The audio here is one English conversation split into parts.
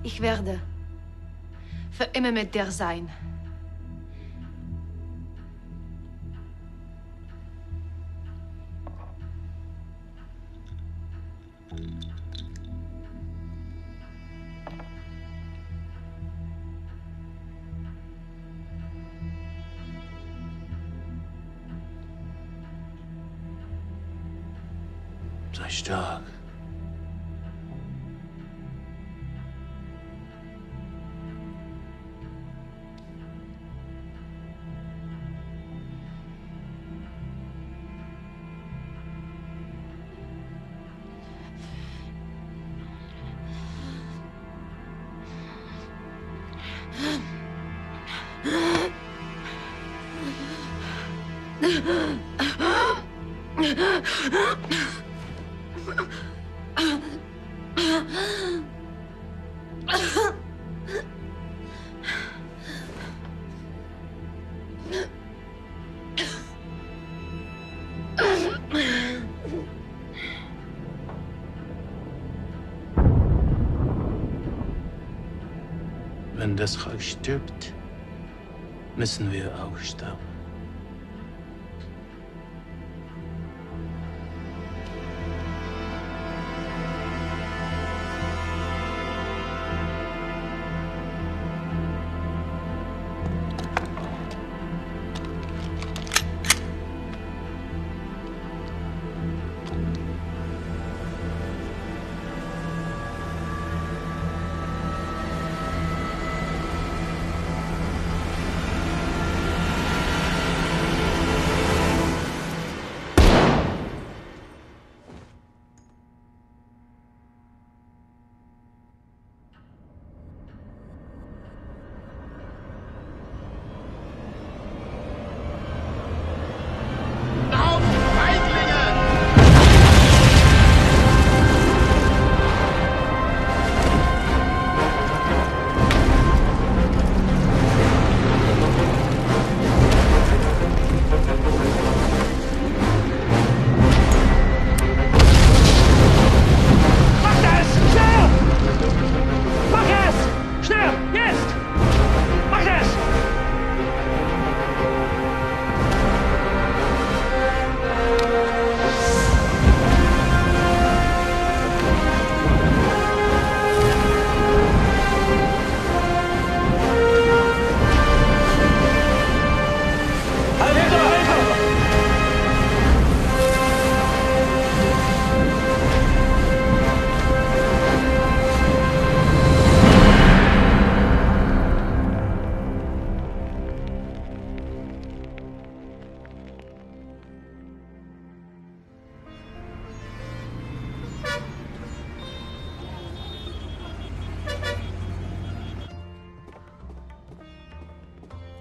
Ich werde für immer mit dir sein. Sei stark. Wenn das Volk stirbt, müssen wir auch sterben.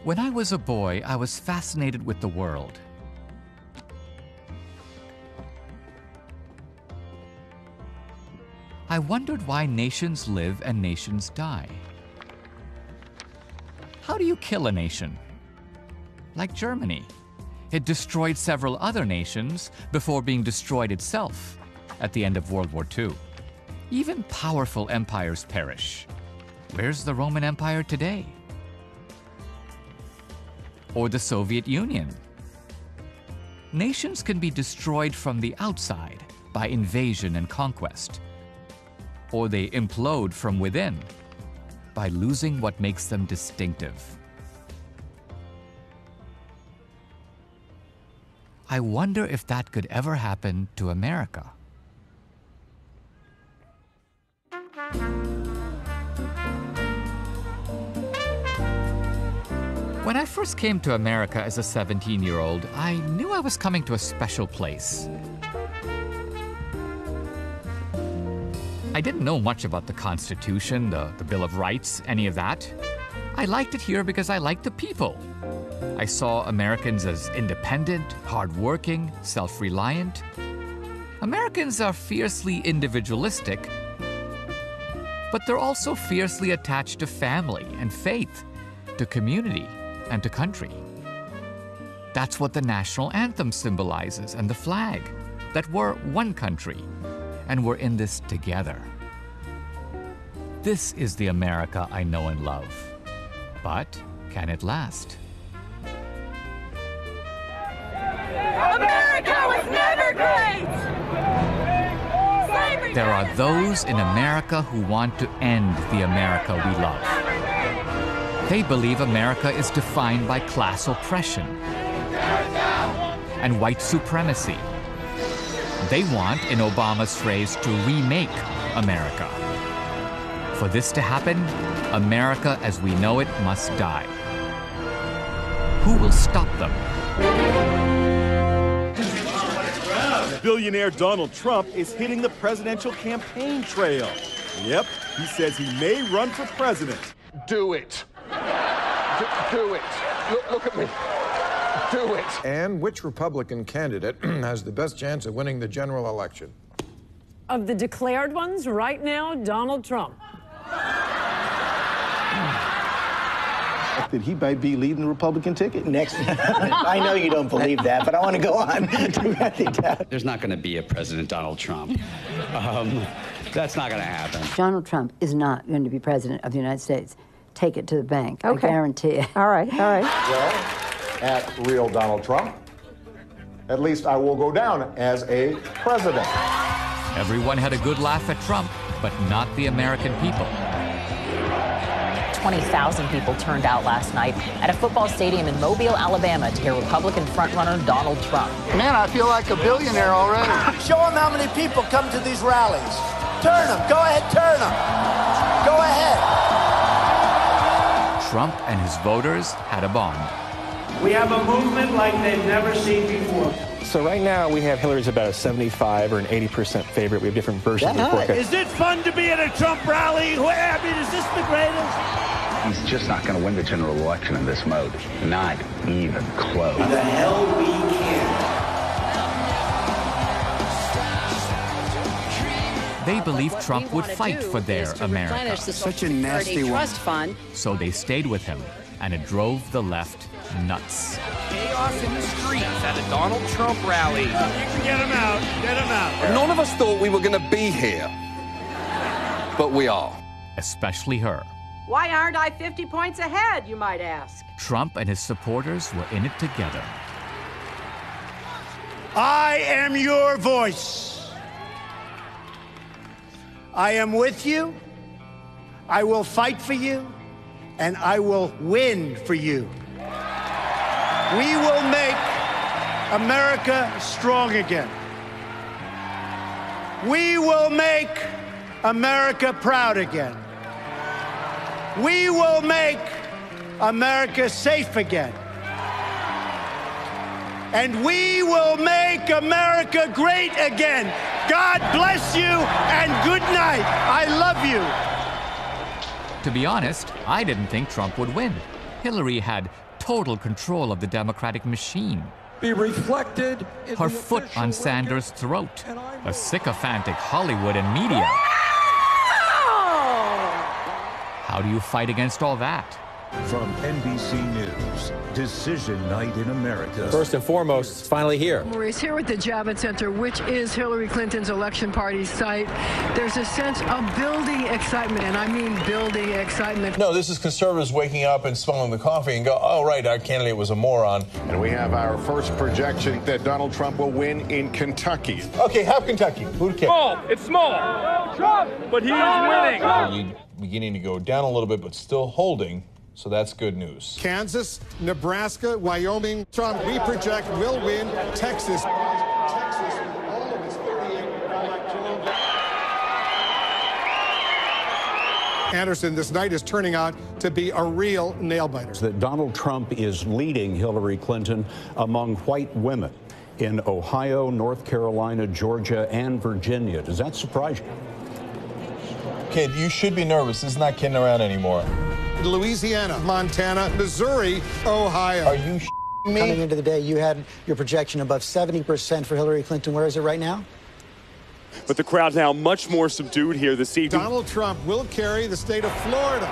When I was a boy, I was fascinated with the world. I wondered why nations live and nations die. How do you kill a nation? Like Germany. It destroyed several other nations before being destroyed itself at the end of World War II. Even powerful empires perish. Where's the Roman Empire today? Or the Soviet Union? Nations can be destroyed from the outside by invasion and conquest, or they implode from within by losing what makes them distinctive. I wonder if that could ever happen to America. When I first came to America as a 17-year-old, I knew I was coming to a special place. I didn't know much about the Constitution, the Bill of Rights, any of that. I liked it here because I liked the people. I saw Americans as independent, hardworking, self-reliant. Americans are fiercely individualistic, but they're also fiercely attached to family and faith, to community, and to country. That's what the national anthem symbolizes, and the flag, that we're one country, and we're in this together. This is the America I know and love. But can it last? America was never great! Slavery There are those in America who want to end the America we love. They believe America is defined by class oppression and white supremacy. They want, in Obama's phrase, to remake America. For this to happen, America as we know it must die. Who will stop them? Billionaire Donald Trump is hitting the presidential campaign trail. Yep, he says he may run for president. Do it. Do it. Look at me. Do it. And which Republican candidate has the best chance of winning the general election? Of the declared ones, right now, Donald Trump. That he might be leading the Republican ticket next. I know you don't believe that, but I want to go on. There's not going to be a President Donald Trump. That's not going to happen. Donald Trump is not going to be president of the United States. Take it to the bank. Okay. I guarantee it. All right, all right. Well, at real Donald Trump, at least I will go down as a president. Everyone had a good laugh at Trump, but not the American people. 20,000 people turned out last night at a football stadium in Mobile, Alabama to hear Republican frontrunner Donald Trump. Man, I feel like a billionaire already. Show them how many people come to these rallies. Turn them. Go ahead, turn them. Go ahead. Trump and his voters had a bond. We have a movement like they've never seen before. So right now we have Hillary's about a 75 or an 80% favorite. We have different versions of the forecast. Is it fun to be at a Trump rally? I mean, is this the greatest? He's just not going to win the general election in this mode. Not even close. The hell we can. They believed Trump would fight for their America. Such a nasty trust fund. So they stayed with him, and it drove the left nuts. Chaos in the streets at a Donald Trump rally. You can get him out. Get him out. None of us thought we were going to be here, but we are. Especially her. Why aren't I 50 points ahead, you might ask? Trump and his supporters were in it together. I am your voice. I am with you. I will fight for you. And I will win for you. We will make America strong again. We will make America proud again. We will make America safe again. And we will make America great again. God bless you and good night. I love you. To be honest, I didn't think Trump would win. Hillary had total control of the Democratic machine. Be reflected in her foot on Sanders' throat. A sycophantic Hollywood and media. How do you fight against all that? From NBC News, Decision Night in America. First and foremost, it's finally here. Maurice here with the Javits Center, which is Hillary Clinton's election party site. There's a sense of building excitement, and I mean building excitement. No, this is conservatives waking up and smelling the coffee and go, oh, right, our candidate was a moron. And we have our first projection that Donald Trump will win in Kentucky. Okay, have Kentucky. Who cares? Small. It's small. Trump. But he is winning. Beginning to go down a little bit, but still holding. So that's good news. Kansas, Nebraska, Wyoming, Trump, we project, will win. Texas. Anderson, this night is turning out to be a real nail-biter. That Donald Trump is leading Hillary Clinton among white women in Ohio, North Carolina, Georgia, and Virginia. Does that surprise you? Kid, you should be nervous. This is not kidding around anymore. Louisiana, Montana, Missouri, Ohio. Are you me? Coming into the day, you had your projection above 70% for Hillary Clinton. Where is it right now? But the crowd now much more subdued here this evening. Donald Trump will carry the state of Florida.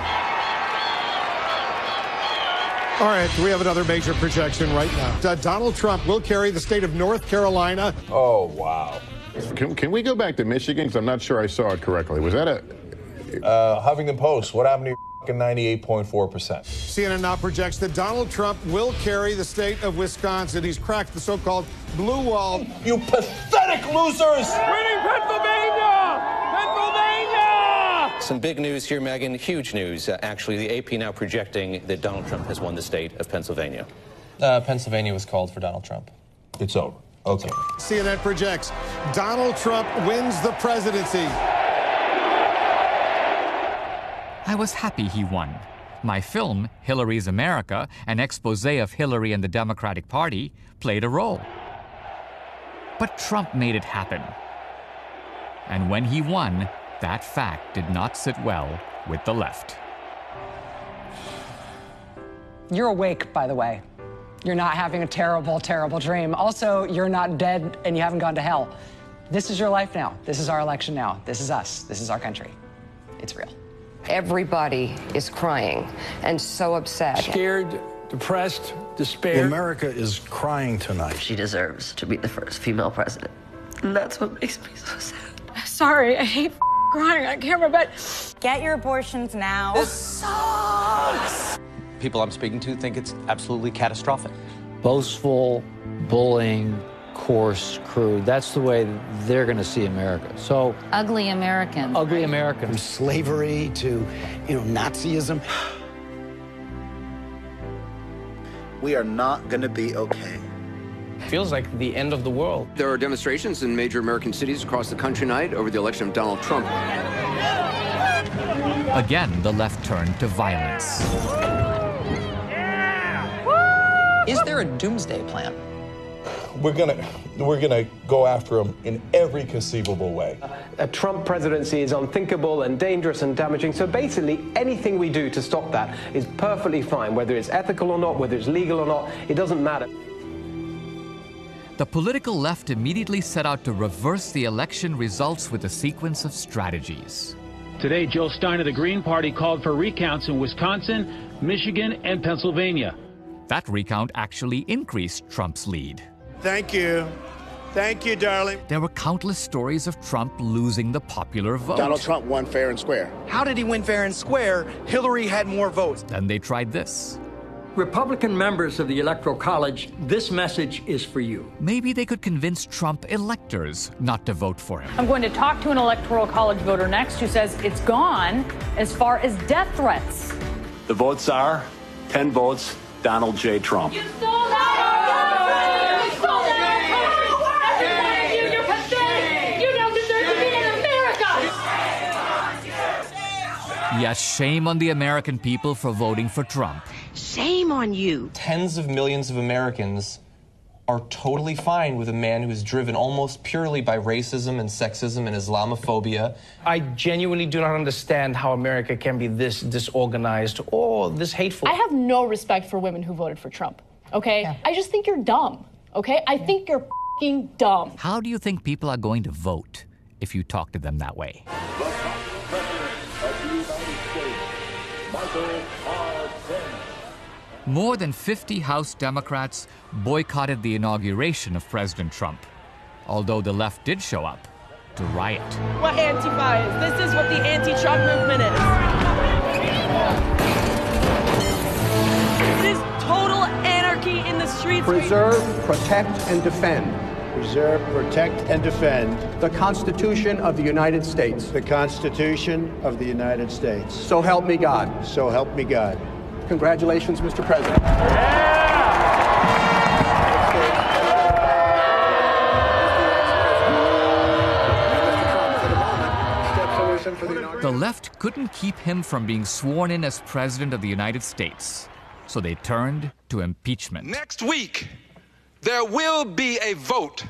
All right, we have another major projection right now. Donald Trump will carry the state of North Carolina. Oh, wow. Can we go back to Michigan? Because I'm not sure I saw it correctly. Was that Huffington Post, what happened to your 98.4%? CNN now projects that Donald Trump will carry the state of Wisconsin. He's cracked the so-called blue wall. You pathetic losers! Winning Pennsylvania! Pennsylvania! Some big news here, Megan. Huge news. Actually, the AP now projecting that Donald Trump has won the state of Pennsylvania. Pennsylvania was called for Donald Trump. It's over. Okay. CNN projects Donald Trump wins the presidency. I was happy he won. My film, Hillary's America, an expose of Hillary and the Democratic Party, played a role. But Trump made it happen. And when he won, that fact did not sit well with the left. You're awake, by the way. You're not having a terrible, terrible dream. Also, you're not dead and you haven't gone to hell. This is your life now. This is our election now. This is us. This is our country. It's real. Everybody is crying and so upset. Scared, depressed, despair. America is crying tonight. She deserves to be the first female president. And that's what makes me so sad. Sorry, I hate crying on camera, but get your abortions now. This sucks. People I'm speaking to think it's absolutely catastrophic. Boastful, bullying, coarse, crude. That's the way they're going to see America. So ugly American. Ugly American. From slavery to, Nazism. We are not going to be okay. Feels like the end of the world. There are demonstrations in major American cities across the country tonight over the election of Donald Trump. Again, the left turned to violence. Is there a doomsday plan? We're gonna go after him in every conceivable way. A Trump presidency is unthinkable and dangerous and damaging, so basically anything we do to stop that is perfectly fine, whether it's ethical or not, whether it's legal or not, it doesn't matter. The political left immediately set out to reverse the election results with a sequence of strategies. Today, Jill Stein of the Green Party called for recounts in Wisconsin, Michigan, and Pennsylvania. That recount actually increased Trump's lead. Thank you. Thank you, darling. There were countless stories of Trump losing the popular vote. Donald Trump won fair and square. How did he win fair and square? Hillary had more votes. Then they tried this. Republican members of the Electoral College, this message is for you. Maybe they could convince Trump electors not to vote for him. I'm going to talk to an Electoral College voter next who says it's gone as far as death threats. The votes are 10 votes, Donald J. Trump. You stole that! You stole that! Every one of you, you're pathetic! You don't deserve to be in America! Yes, shame on the American people for voting for Trump. Shame on you. Tens of millions of Americans are totally fine with a man who is driven almost purely by racism and sexism and Islamophobia. I genuinely do not understand how America can be this disorganized or this hateful. I have no respect for women who voted for Trump, okay? Yeah. I just think you're dumb, okay? I think you're f***ing dumb. How do you think people are going to vote if you talk to them that way? More than 50 House Democrats boycotted the inauguration of President Trump, although the left did show up to riot. What Antifa is. This is what the anti-Trump movement is. This is total anarchy in the streets. Preserve, protect, and defend. Preserve, protect, and defend The Constitution of the United States. the Constitution of the United States. So help me God. So help me God. Congratulations, Mr. President. The left couldn't keep him from being sworn in as President of the United States, so they turned to impeachment. Next week, there will be a vote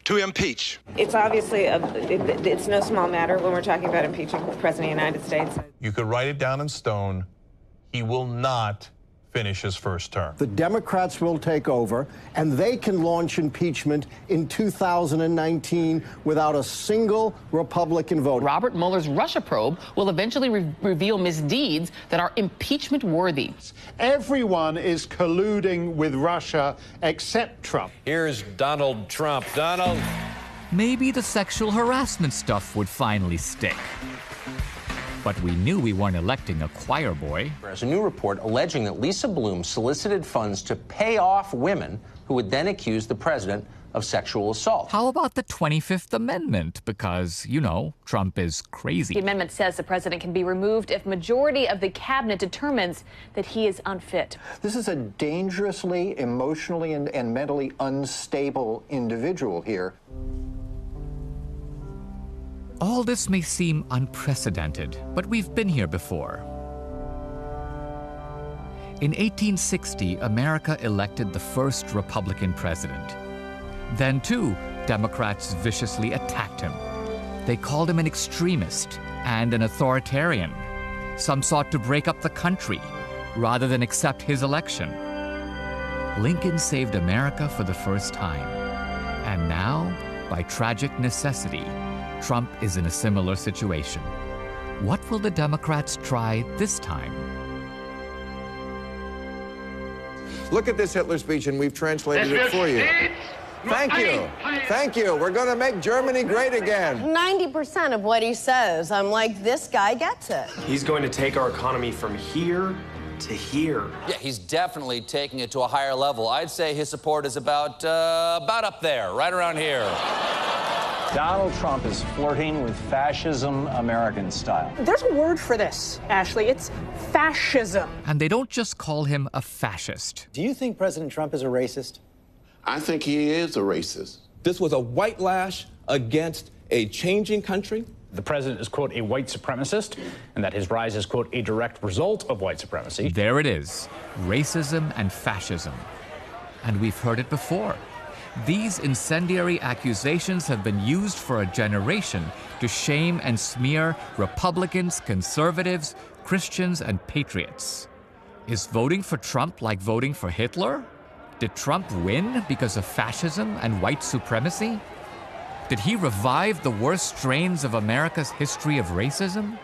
to impeach. It's obviously, it's no small matter when we're talking about impeaching the President of the United States. You could write it down in stone. He will not finish his first term. The Democrats will take over, and they can launch impeachment in 2019 without a single Republican vote. Robert Mueller's Russia probe will eventually reveal misdeeds that are impeachment worthy. Everyone is colluding with Russia except Trump. Here's Donald Trump. Donald, maybe the sexual harassment stuff would finally stick. But we knew we weren't electing a choir boy. There's a new report alleging that Lisa Bloom solicited funds to pay off women who would then accuse the president of sexual assault. How about the 25th Amendment? Because, you know, Trump is crazy. The amendment says the president can be removed if majority of the cabinet determines that he is unfit. This is a dangerously, emotionally, and mentally unstable individual here. All this may seem unprecedented, but we've been here before. In 1860, America elected the first Republican president. Then, too, Democrats viciously attacked him. They called him an extremist and an authoritarian. Some sought to break up the country rather than accept his election. Lincoln saved America for the first time. And now, by tragic necessity, Trump is in a similar situation. What will the Democrats try this time? Look at this Hitler speech, and we've translated it for you. Thank you. Thank you. We're going to make Germany great again. 90% of what he says, I'm like, this guy gets it. He's going to take our economy from here to here. Yeah, he's definitely taking it to a higher level. I'd say his support is about up there, right around here. Donald Trump is flirting with fascism American style. There's a word for this, Ashley. It's fascism. And they don't just call him a fascist. Do you think President Trump is a racist? I think he is a racist. This was a white lash against a changing country. The president is, quote, a white supremacist, and that his rise is, quote, a direct result of white supremacy. There it is, racism and fascism. And we've heard it before. These incendiary accusations have been used for a generation to shame and smear Republicans, conservatives, Christians, and patriots. Is voting for Trump like voting for Hitler? Did Trump win because of fascism and white supremacy? Did he revive the worst strains of America's history of racism?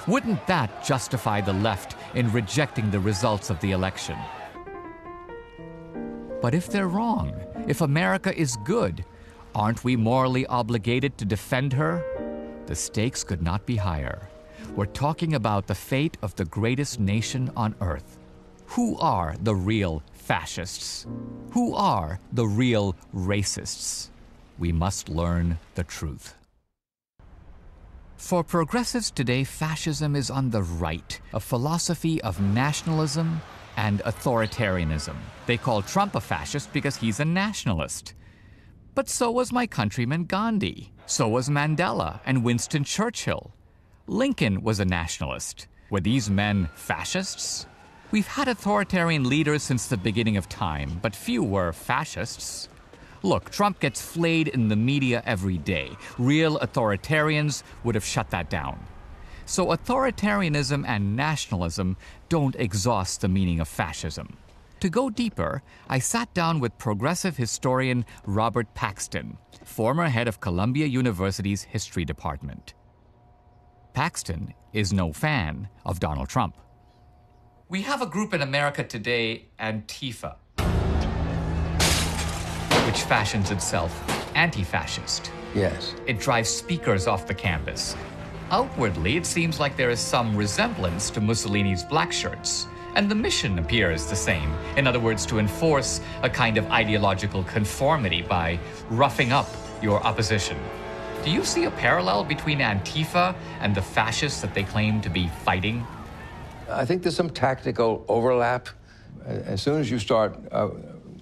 Wouldn't that justify the left in rejecting the results of the election? But if they're wrong, if America is good, aren't we morally obligated to defend her? The stakes could not be higher. We're talking about the fate of the greatest nation on earth. Who are the real fascists? Who are the real racists? We must learn the truth. For progressives today, fascism is on the right, a philosophy of nationalism and authoritarianism. They call Trump a fascist because he's a nationalist. But so was my countryman Gandhi. So was Mandela and Winston Churchill. Lincoln was a nationalist. Were these men fascists? We've had authoritarian leaders since the beginning of time, but few were fascists. Look, Trump gets flayed in the media every day. Real authoritarians would have shut that down. So authoritarianism and nationalism don't exhaust the meaning of fascism. To go deeper, I sat down with progressive historian Robert Paxton, former head of Columbia University's history department. Paxton is no fan of Donald Trump. We have a group in America today, Antifa, which fashions itself anti-fascist. Yes. It drives speakers off the campus. Outwardly, it seems like there is some resemblance to Mussolini's black shirts, and the mission appears the same. In other words, to enforce a kind of ideological conformity by roughing up your opposition. Do you see a parallel between Antifa and the fascists that they claim to be fighting? I think there's some tactical overlap. As soon as you start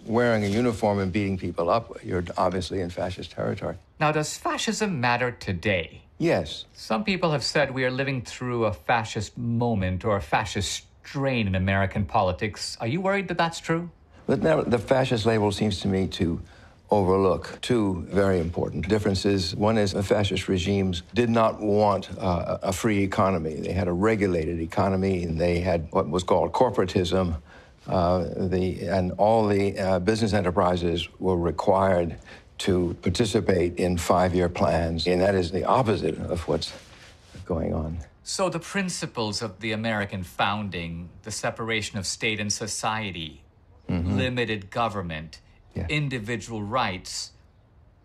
wearing a uniform and beating people up, you're obviously in fascist territory. Now, does fascism matter today? Yes. Some people have said we are living through a fascist moment or a fascist strain in American politics. Are you worried that that's true? But now, the fascist label seems to me to overlook two very important differences. One is the fascist regimes did not want a free economy. They had a regulated economy, and they had what was called corporatism. And all the business enterprises were required to participate in 5-year plans, and that is the opposite of what's going on. So the principles of the American founding, the separation of state and society, limited government, individual rights,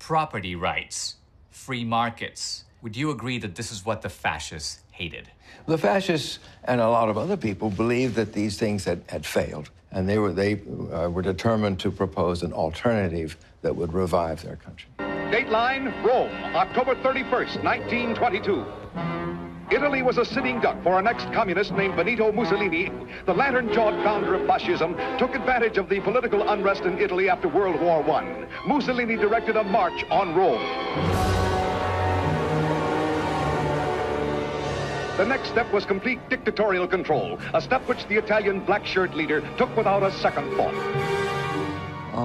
property rights, free markets. Would you agree that this is what the fascists hated? The fascists and a lot of other people believed that these things had failed, and they were determined to propose an alternative that would revive their country. Dateline, Rome, October 31st, 1922. Italy was a sitting duck for an ex-communist named Benito Mussolini. The lantern-jawed founder of fascism took advantage of the political unrest in Italy after World War I. Mussolini directed a march on Rome. The next step was complete dictatorial control, a step which the Italian black shirt leader took without a second thought.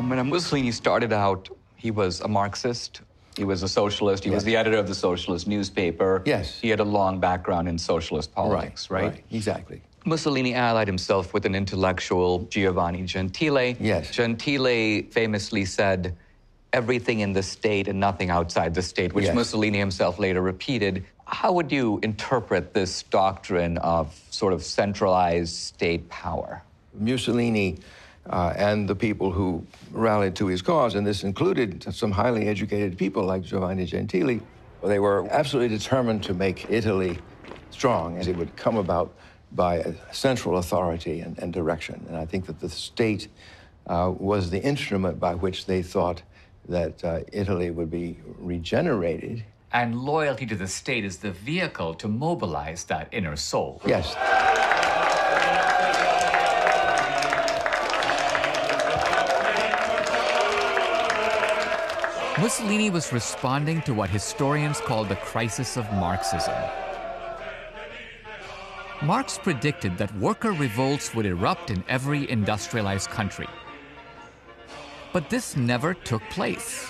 When Mussolini started out, he was a Marxist. He was a socialist. He was the editor of the socialist newspaper. Yes. He had a long background in socialist politics, right? Exactly. Mussolini allied himself with an intellectual, Giovanni Gentile. Yes. Gentile famously said, everything in the state and nothing outside the state, which Mussolini himself later repeated. How would you interpret this doctrine of sort of centralized state power? Mussolini and the people who rallied to his cause, and this included some highly educated people like Giovanni Gentile, they were absolutely determined to make Italy strong, and it would come about by a central authority and direction. And I think that the state was the instrument by which they thought that Italy would be regenerated. And loyalty to the state is the vehicle to mobilize that inner soul. Yes. Mussolini was responding to what historians call the crisis of Marxism. Marx predicted that worker revolts would erupt in every industrialized country. But this never took place.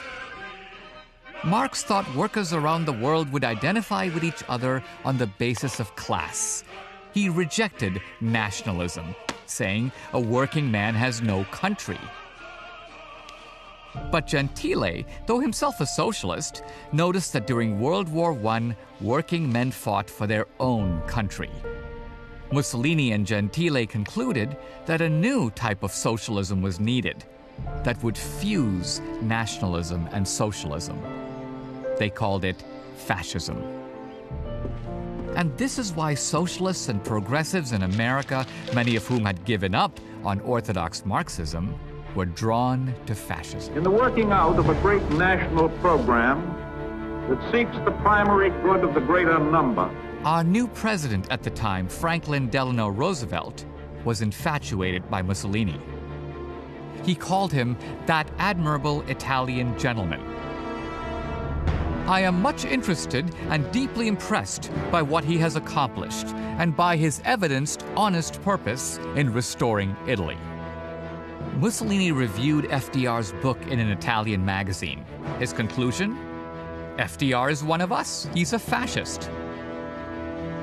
Marx thought workers around the world would identify with each other on the basis of class. He rejected nationalism, saying a working man has no country. But Gentile, though himself a socialist, noticed that during World War I, working men fought for their own country. Mussolini and Gentile concluded that a new type of socialism was needed that would fuse nationalism and socialism. They called it fascism. And this is why socialists and progressives in America, many of whom had given up on orthodox Marxism, were drawn to fascism. In the working out of a great national program that seeks the primary good of the greater number. Our new president at the time, Franklin Delano Roosevelt, was infatuated by Mussolini. He called him that admirable Italian gentleman. I am much interested and deeply impressed by what he has accomplished and by his evidenced honest purpose in restoring Italy. Mussolini reviewed FDR's book in an Italian magazine. His conclusion? FDR is one of us. He's a fascist.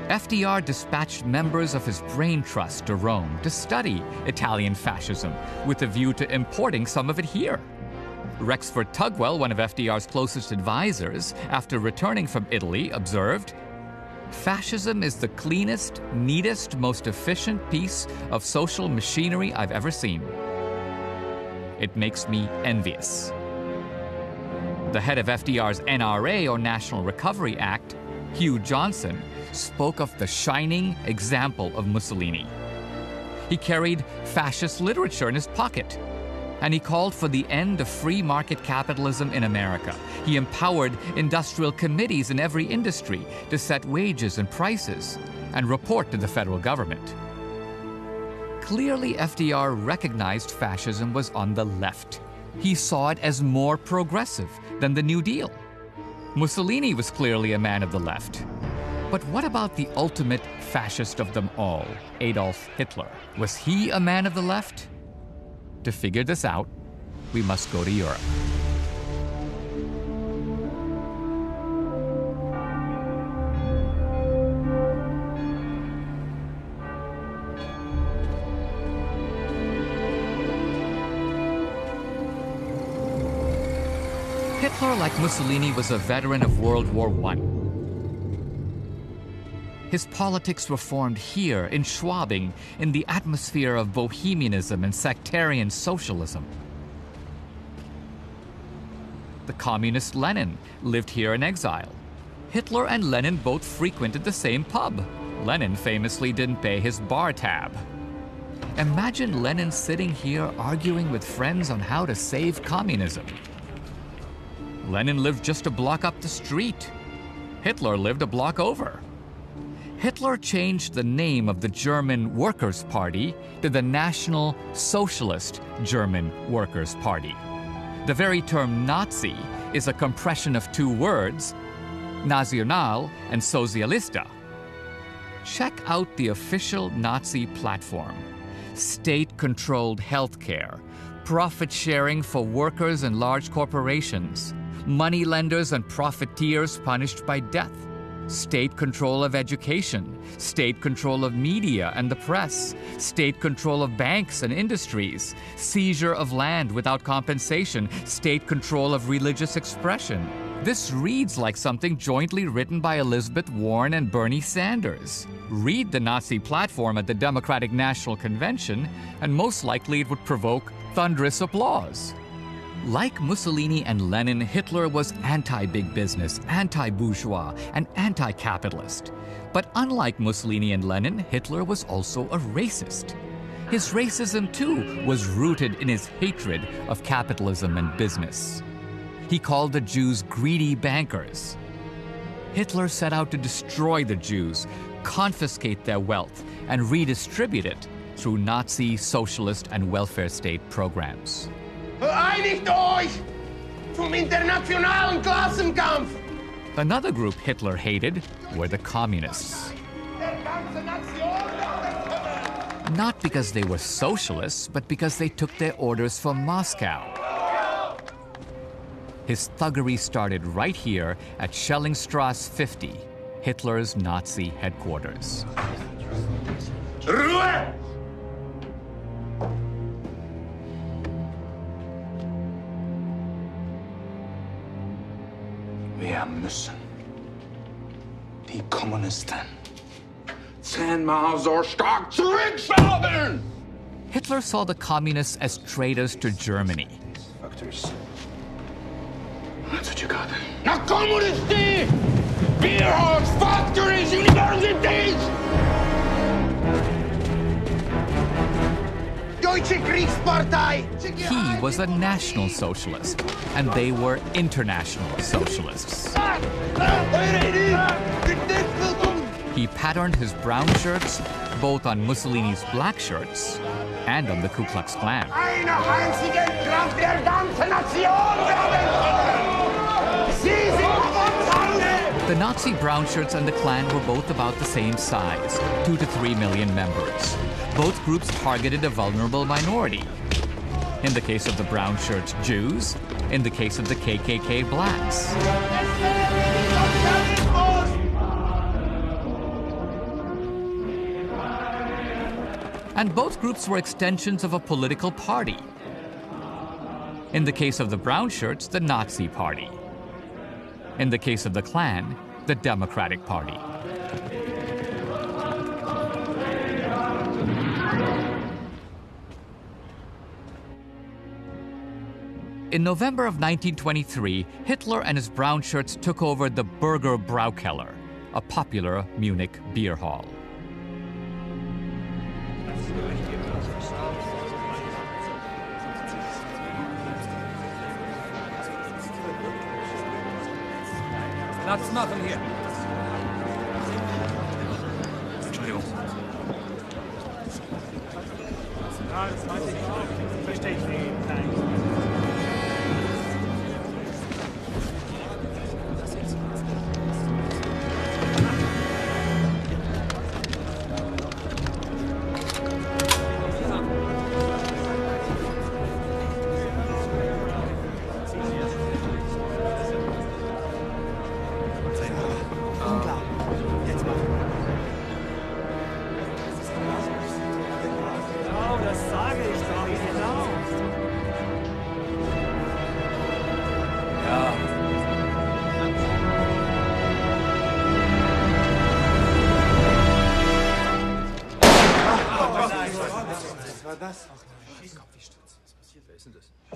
FDR dispatched members of his brain trust to Rome to study Italian fascism with a view to importing some of it here. Rexford Tugwell, one of FDR's closest advisors, after returning from Italy, observed, "Fascism is the cleanest, neatest, most efficient piece of social machinery I've ever seen. It makes me envious." The head of FDR's NRA, or National Recovery Act, Hugh Johnson, spoke of the shining example of Mussolini. He carried fascist literature in his pocket, and he called for the end of free market capitalism in America. He empowered industrial committees in every industry to set wages and prices and report to the federal government. Clearly, FDR recognized fascism was on the left. He saw it as more progressive than the New Deal. Mussolini was clearly a man of the left. But what about the ultimate fascist of them all, Adolf Hitler? Was he a man of the left? To figure this out, we must go to Europe. Hitler, like Mussolini, was a veteran of World War I. His politics were formed here, in Schwabing, in the atmosphere of bohemianism and sectarian socialism. The communist Lenin lived here in exile. Hitler and Lenin both frequented the same pub. Lenin famously didn't pay his bar tab. Imagine Lenin sitting here arguing with friends on how to save communism. Lenin lived just a block up the street. Hitler lived a block over. Hitler changed the name of the German Workers' Party to the National Socialist German Workers' Party. The very term Nazi is a compression of two words, National and Sozialista. Check out the official Nazi platform. State-controlled healthcare, profit sharing for workers and large corporations, moneylenders and profiteers punished by death, state control of education, state control of media and the press, state control of banks and industries, seizure of land without compensation, state control of religious expression. This reads like something jointly written by Elizabeth Warren and Bernie Sanders. Read the Nazi platform at the Democratic National Convention, and most likely it would provoke thunderous applause. Like Mussolini and Lenin, Hitler was anti-big business, anti-bourgeois, and anti-capitalist. But unlike Mussolini and Lenin, Hitler was also a racist. His racism, too, was rooted in his hatred of capitalism and business. He called the Jews greedy bankers. Hitler set out to destroy the Jews, confiscate their wealth, and redistribute it through Nazi, socialist, and welfare state programs. Vereinigt euch zum internationalen Klassenkampf! Another group Hitler hated were the communists. Not because they were socialists, but because they took their orders from Moscow. His thuggery started right here at Schellingstrasse 50, Hitler's Nazi headquarters. Ruhe! Wir müssen die Kommunisten 10-mal so stark zurückschlagen! Hitler saw the communists as traitors to Germany. Factors. That's what you got. Na Kommunisti! Beerhogs, factories, universities! Deutsche Kriegspartei! He was a National Socialist, and they were International Socialists. He patterned his brown shirts both on Mussolini's black shirts and on the Ku Klux Klan. Eine einzige Kraft der ganzen Nation werden können! Sie sind The Nazi brown shirts and the Klan were both about the same size, 2 to 3 million members. Both groups targeted a vulnerable minority. In the case of the brown shirts, Jews. In the case of the KKK, blacks. And both groups were extensions of a political party. In the case of the brown shirts, the Nazi Party. In the case of the Klan, the Democratic Party. In November of 1923, Hitler and his brown shirts took over the Burger Braukeller, a popular Munich beer hall. Platz machen hier. Entschuldigung. Ja, das weiß ich auch. Verstehe ich nicht.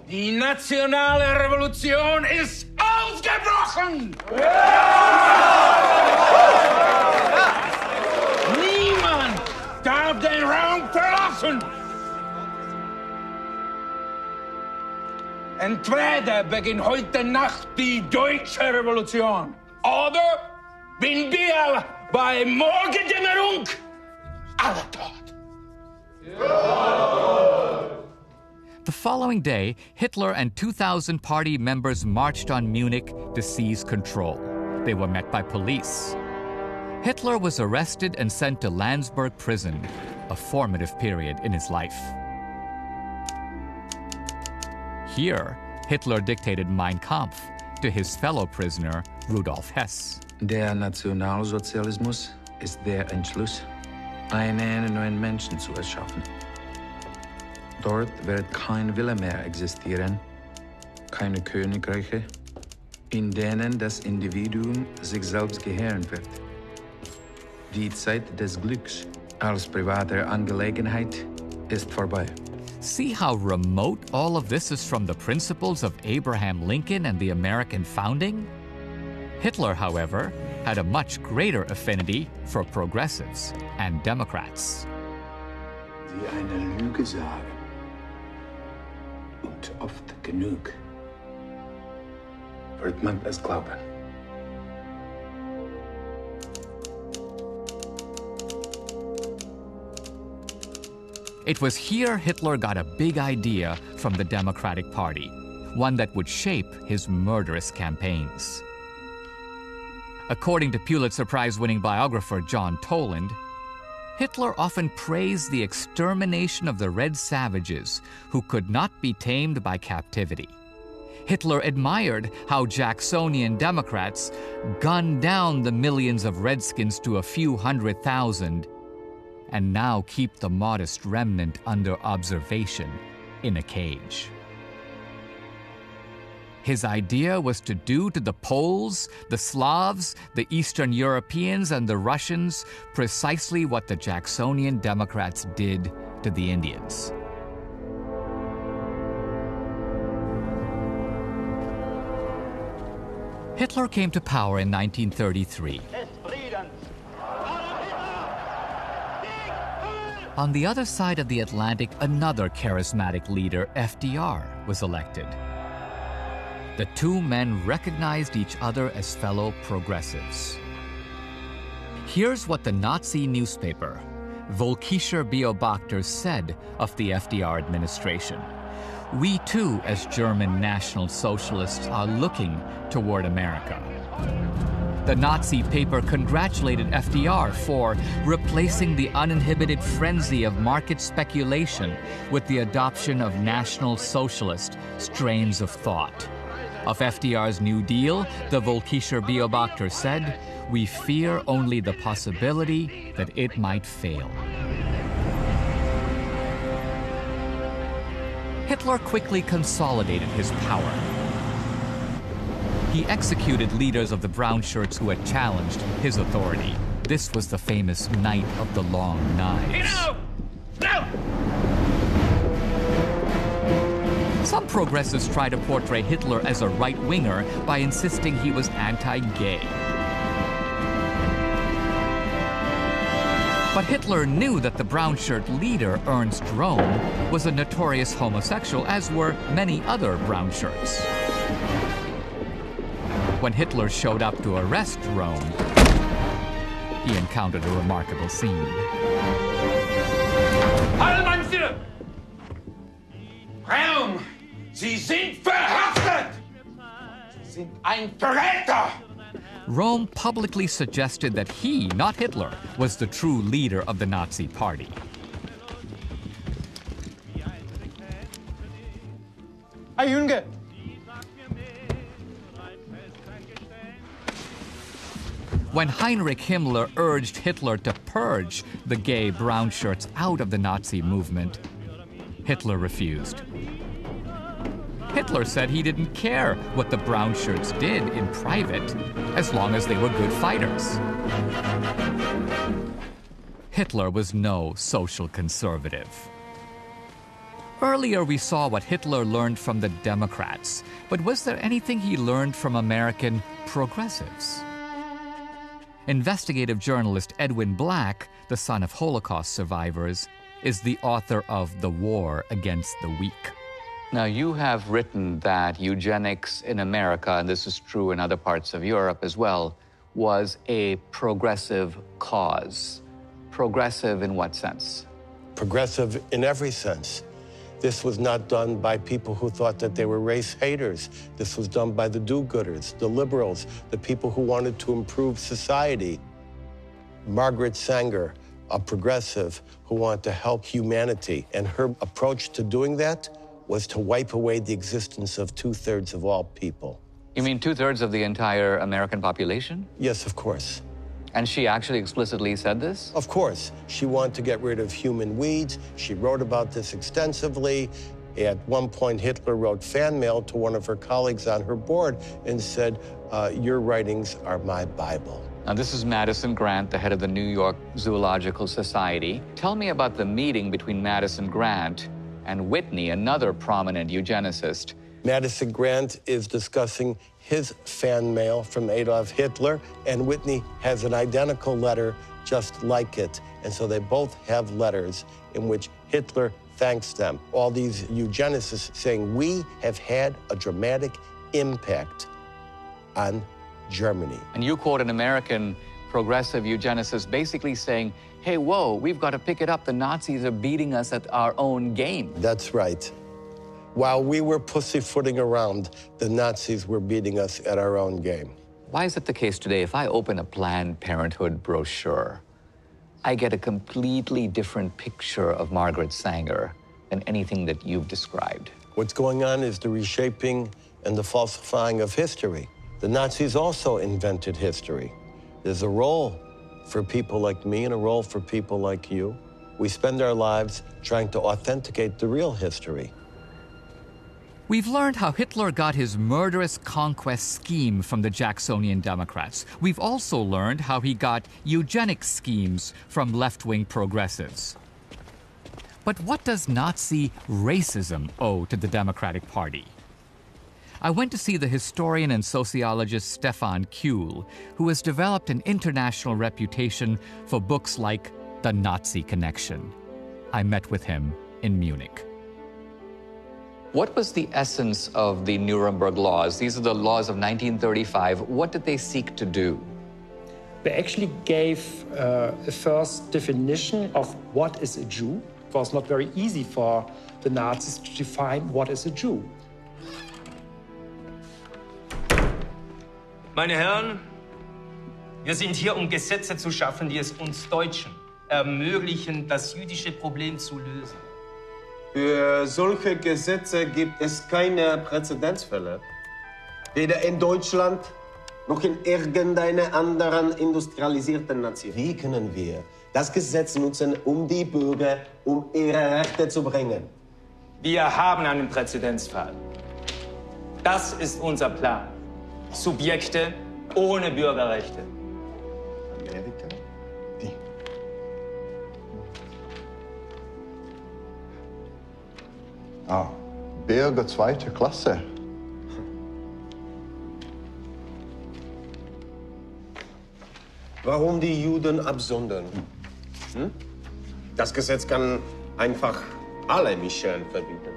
Die nationale Revolution ist ausgebrochen! Niemand darf den Raum verlassen! Entweder beginnt heute Nacht die deutsche Revolution, oder bin wir bei Morgendämmerung alle tot. The following day, Hitler and 2,000 party members marched on Munich to seize control. They were met by police. Hitler was arrested and sent to Landsberg prison, a formative period in his life. Here, Hitler dictated Mein Kampf to his fellow prisoner, Rudolf Hess. Der Nationalsozialismus ist der Entschluss, einen neuen Menschen zu erschaffen. Dort wird kein Wille mehr existieren, keine Königreiche, in denen das Individuum sich selbst gehören wird. Die Zeit des Glücks als private Angelegenheit ist vorbei. See how remote all of this is from the principles of Abraham Lincoln and the American founding? Hitler, however, had a much greater affinity for progressives and Democrats. Sie eine Lüge sagen und oft genug wird man es glauben. It was here Hitler got a big idea from the Democratic Party, one that would shape his murderous campaigns. According to Pulitzer Prize-winning biographer John Toland, Hitler often praised the extermination of the red savages who could not be tamed by captivity. Hitler admired how Jacksonian Democrats gunned down the millions of Redskins to a few 100,000 and now keep the modest remnant under observation in a cage. His idea was to do to the Poles, the Slavs, the Eastern Europeans, and the Russians precisely what the Jacksonian Democrats did to the Indians. Hitler came to power in 1933. On the other side of the Atlantic, another charismatic leader, FDR, was elected. The two men recognized each other as fellow progressives. Here's what the Nazi newspaper, Völkischer Beobachter, said of the FDR administration. We too, as German National Socialists, are looking toward America. The Nazi paper congratulated FDR for replacing the uninhibited frenzy of market speculation with the adoption of National Socialist strains of thought. Of FDR's New Deal, the Völkischer Beobachter said, "We fear only the possibility that it might fail." Hitler quickly consolidated his power. He executed leaders of the brown shirts who had challenged his authority. This was the famous Night of the Long Knives. No! Some progressives try to portray Hitler as a right-winger by insisting he was anti-gay. But Hitler knew that the brown shirt leader, Ernst Röhm, was a notorious homosexual, as were many other brown shirts. When Hitler showed up to arrest Röhm, he encountered a remarkable scene. Allmannste! Röhm, Sie sind verhaftet! Sie sind ein Verräter! Röhm publicly suggested that he, not Hitler, was the true leader of the Nazi Party. Hey, Jünge! When Heinrich Himmler urged Hitler to purge the gay brown shirts out of the Nazi movement, Hitler refused. Hitler said he didn't care what the brown shirts did in private, as long as they were good fighters. Hitler was no social conservative. Earlier, we saw what Hitler learned from the Democrats, but was there anything he learned from American progressives? Investigative journalist Edwin Black, the son of Holocaust survivors, is the author of The War Against the Weak. Now, you have written that eugenics in America, and this is true in other parts of Europe as well, was a progressive cause. Progressive in what sense? Progressive in every sense. This was not done by people who thought that they were race haters. This was done by the do-gooders, the liberals, the people who wanted to improve society. Margaret Sanger, a progressive who wanted to help humanity, and her approach to doing that was to wipe away the existence of 2/3 of all people. You mean 2/3 of the entire American population? Yes, of course. And she actually explicitly said this? Of course. She wanted to get rid of human weeds. She wrote about this extensively. At one point, Hitler wrote fan mail to one of her colleagues on her board and said, your writings are my Bible. Now, this is Madison Grant, the head of the New York Zoological Society. Tell me about the meeting between Madison Grant and Whitney, another prominent eugenicist. Madison Grant is discussing his fan mail from Adolf Hitler, and Whitney has an identical letter just like it. And so they both have letters in which Hitler thanks them. All these eugenicists saying, we have had a dramatic impact on Germany. And you quote an American progressive eugenicist basically saying, hey, whoa, we've got to pick it up. The Nazis are beating us at our own game. That's right. While we were pussyfooting around, the Nazis were beating us at our own game. Why is it the case today, if I open a Planned Parenthood brochure, I get a completely different picture of Margaret Sanger than anything that you've described? What's going on is the reshaping and the falsifying of history. The Nazis also invented history. There's a role for people like me and a role for people like you. We spend our lives trying to authenticate the real history. We've learned how Hitler got his murderous conquest scheme from the Jacksonian Democrats. We've also learned how he got eugenic schemes from left-wing progressives. But what does Nazi racism owe to the Democratic Party? I went to see the historian and sociologist Stefan Kuehl, who has developed an international reputation for books like The Nazi Connection. I met with him in Munich. What was the essence of the Nuremberg laws? These are the laws of 1935. What did they seek to do? They actually gave a first definition of what is a Jew. It was not very easy for the Nazis to define what is a Jew. Meine Herren, wir sind hier, um Gesetze zu schaffen, die es uns Deutschen ermöglichen, das jüdische Problem zu lösen. Für solche Gesetze gibt es keine Präzedenzfälle. Weder in Deutschland noch in irgendeiner anderen industrialisierten Nation. Wie können wir das Gesetz nutzen, um die Bürger ihre Rechte zu bringen? Wir haben einen Präzedenzfall. Das ist unser Plan. Subjekte ohne Bürgerrechte. Amerika? Die. Bürger zweiter Klasse. Warum die Juden absondern? Das Gesetz kann einfach alle Mischen verbieten.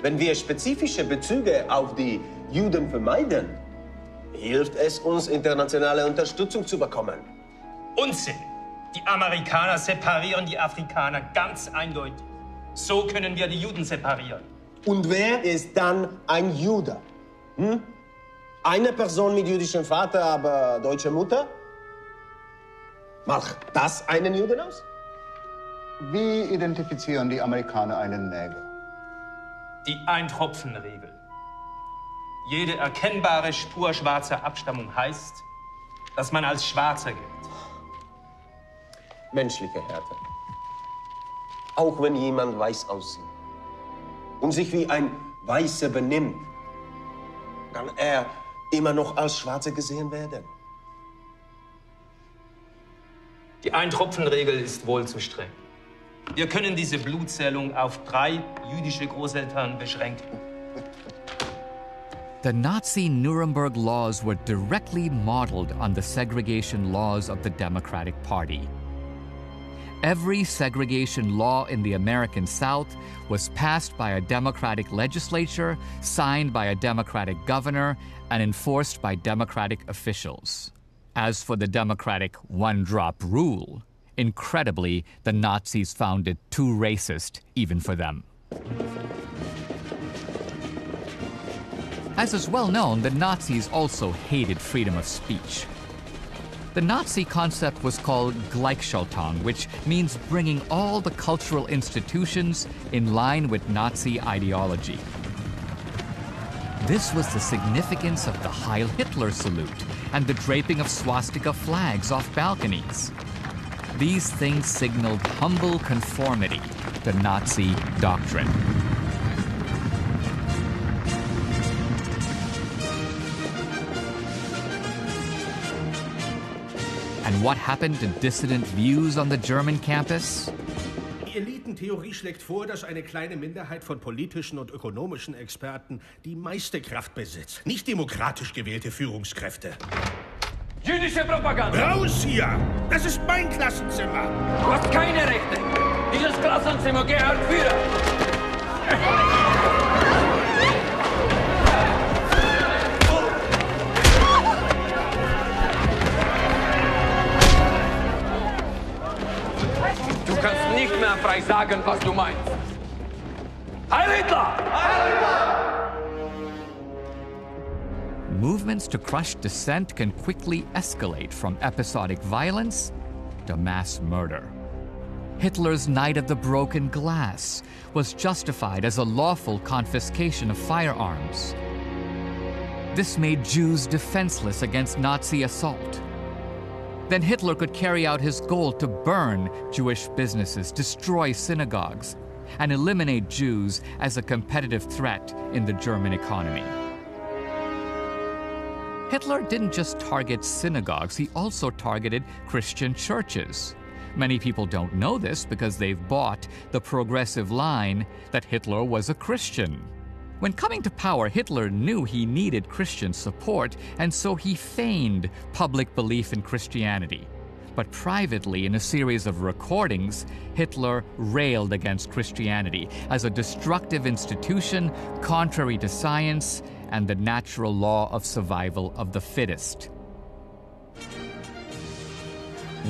Wenn wir spezifische Bezüge auf die Juden vermeiden, hilft es uns, internationale Unterstützung zu bekommen. Unsinn! Die Amerikaner separieren die Afrikaner ganz eindeutig. So können wir die Juden separieren. Und wer ist dann ein Jude? Eine Person mit jüdischem Vater, aber deutscher Mutter? Macht das einen Juden aus? Wie identifizieren die Amerikaner einen Neger? Die Eintropfenregel. Jede erkennbare Spur schwarzer Abstammung heißt, dass man als Schwarzer gilt. Menschliche Härte. Auch wenn jemand weiß aussieht und sich wie ein Weißer benimmt, kann er immer noch als Schwarzer gesehen werden. Die Eintropfenregel ist wohl zu streng. Wir können diese Blutzählung auf 3 jüdische Großeltern beschränken. The Nazi Nuremberg laws were directly modeled on the segregation laws of the Democratic Party. Every segregation law in the American South was passed by a Democratic legislature, signed by a Democratic governor, and enforced by Democratic officials. As for the Democratic one-drop rule, incredibly, the Nazis found it too racist even for them. As is well known, the Nazis also hated freedom of speech. The Nazi concept was called Gleichschaltung, which means bringing all the cultural institutions in line with Nazi ideology. This was the significance of the Heil Hitler salute and the draping of swastika flags off balconies. These things signaled humble conformity to Nazi doctrine. And what happened to dissident views on the German campus? Die Elitentheorie schlägt vor, dass eine kleine Minderheit von politischen und ökonomischen Experten die meiste Kraft besitzt. Nicht demokratisch gewählte Führungskräfte. Jüdische Propaganda! Raus hier! Das ist mein Klassenzimmer! Du hast keine Rechte! Dieses Klassenzimmer gehört Führer! Du kannst nicht mehr frei sagen, was du meinst. Heil Hitler! Heil Hitler! Movements to crush dissent can quickly escalate from episodic violence to mass murder. Hitler's Night of the Broken Glass was justified as a lawful confiscation of firearms. This made Jews defenseless against Nazi assault. Then Hitler could carry out his goal to burn Jewish businesses, destroy synagogues, and eliminate Jews as a competitive threat in the German economy. Hitler didn't just target synagogues, he also targeted Christian churches. Many people don't know this because they've bought the progressive line that Hitler was a Christian. When coming to power, Hitler knew he needed Christian support, and so he feigned public belief in Christianity. But privately, in a series of recordings, Hitler railed against Christianity as a destructive institution, contrary to science and the natural law of survival of the fittest.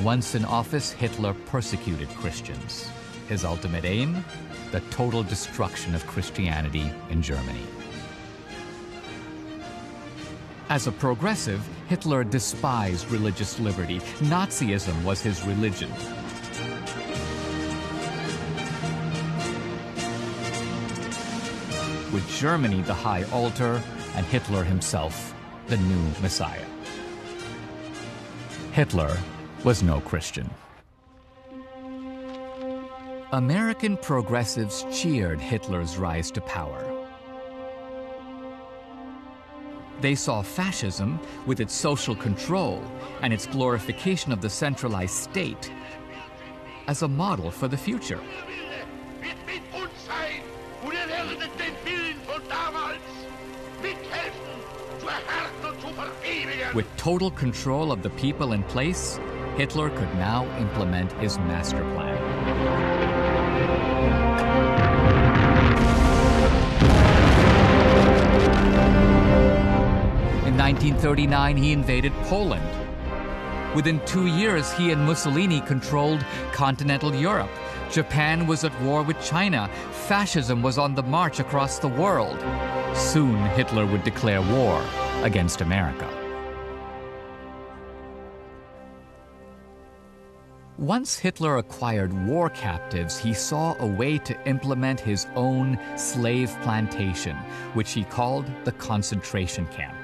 Once in office, Hitler persecuted Christians. His ultimate aim? The total destruction of Christianity in Germany. As a progressive, Hitler despised religious liberty. Nazism was his religion. With Germany the high altar, and Hitler himself the new Messiah. Hitler was no Christian. American progressives cheered Hitler's rise to power. They saw fascism, with its social control and its glorification of the centralized state, as a model for the future. With total control of the people in place, Hitler could now implement his master plan. In 1939, he invaded Poland. Within 2 years, he and Mussolini controlled continental Europe. Japan was at war with China. Fascism was on the march across the world. Soon, Hitler would declare war against America. Once Hitler acquired war captives, he saw a way to implement his own slave plantation, which he called the concentration camp.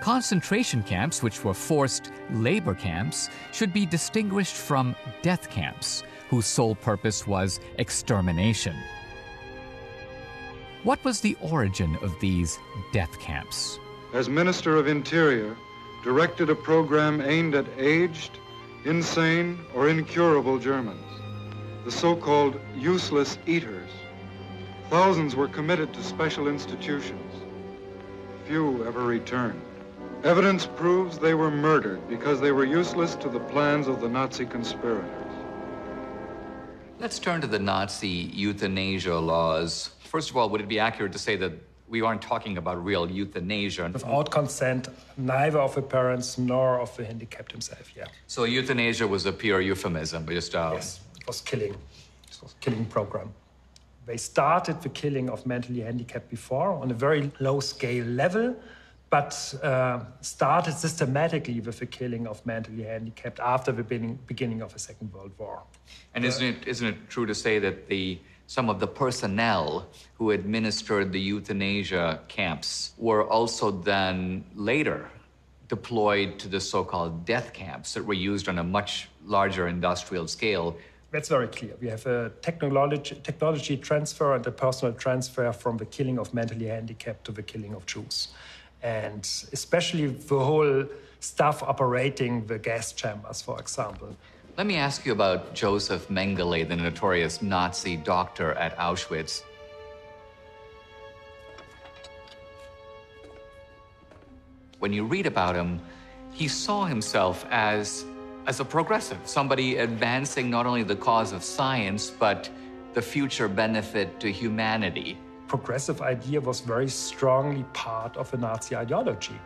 Concentration camps, which were forced labor camps, should be distinguished from death camps, whose sole purpose was extermination. What was the origin of these death camps? As Minister of Interior, directed a program aimed at aged, insane or incurable Germans, the so-called useless eaters. Thousands were committed to special institutions. Few ever returned. Evidence proves they were murdered because they were useless to the plans of the Nazi conspirators. Let's turn to the Nazi euthanasia laws. First of all, would it be accurate to say that we aren't talking about real euthanasia? Without consent, neither of the parents nor of the handicapped himself, yeah. So euthanasia was a pure euphemism, just... Yes, it was killing. It was a killing program. They started the killing of mentally handicapped before on a very low-scale level, but started systematically with the killing of mentally handicapped after the beginning of the Second World War. And isn't it true to say that some of the personnel who administered the euthanasia camps were also then later deployed to the so-called death camps that were used on a much larger industrial scale? That's very clear. We have a technology transfer and a personal transfer from the killing of mentally handicapped to the killing of Jews. And especially the whole stuff operating the gas chambers, for example. Let me ask you about Joseph Mengele, the notorious Nazi doctor at Auschwitz. When you read about him, he saw himself as a progressive, somebody advancing not only the cause of science, but the future benefit to humanity. Progressive idea was very strongly part of the Nazi ideology.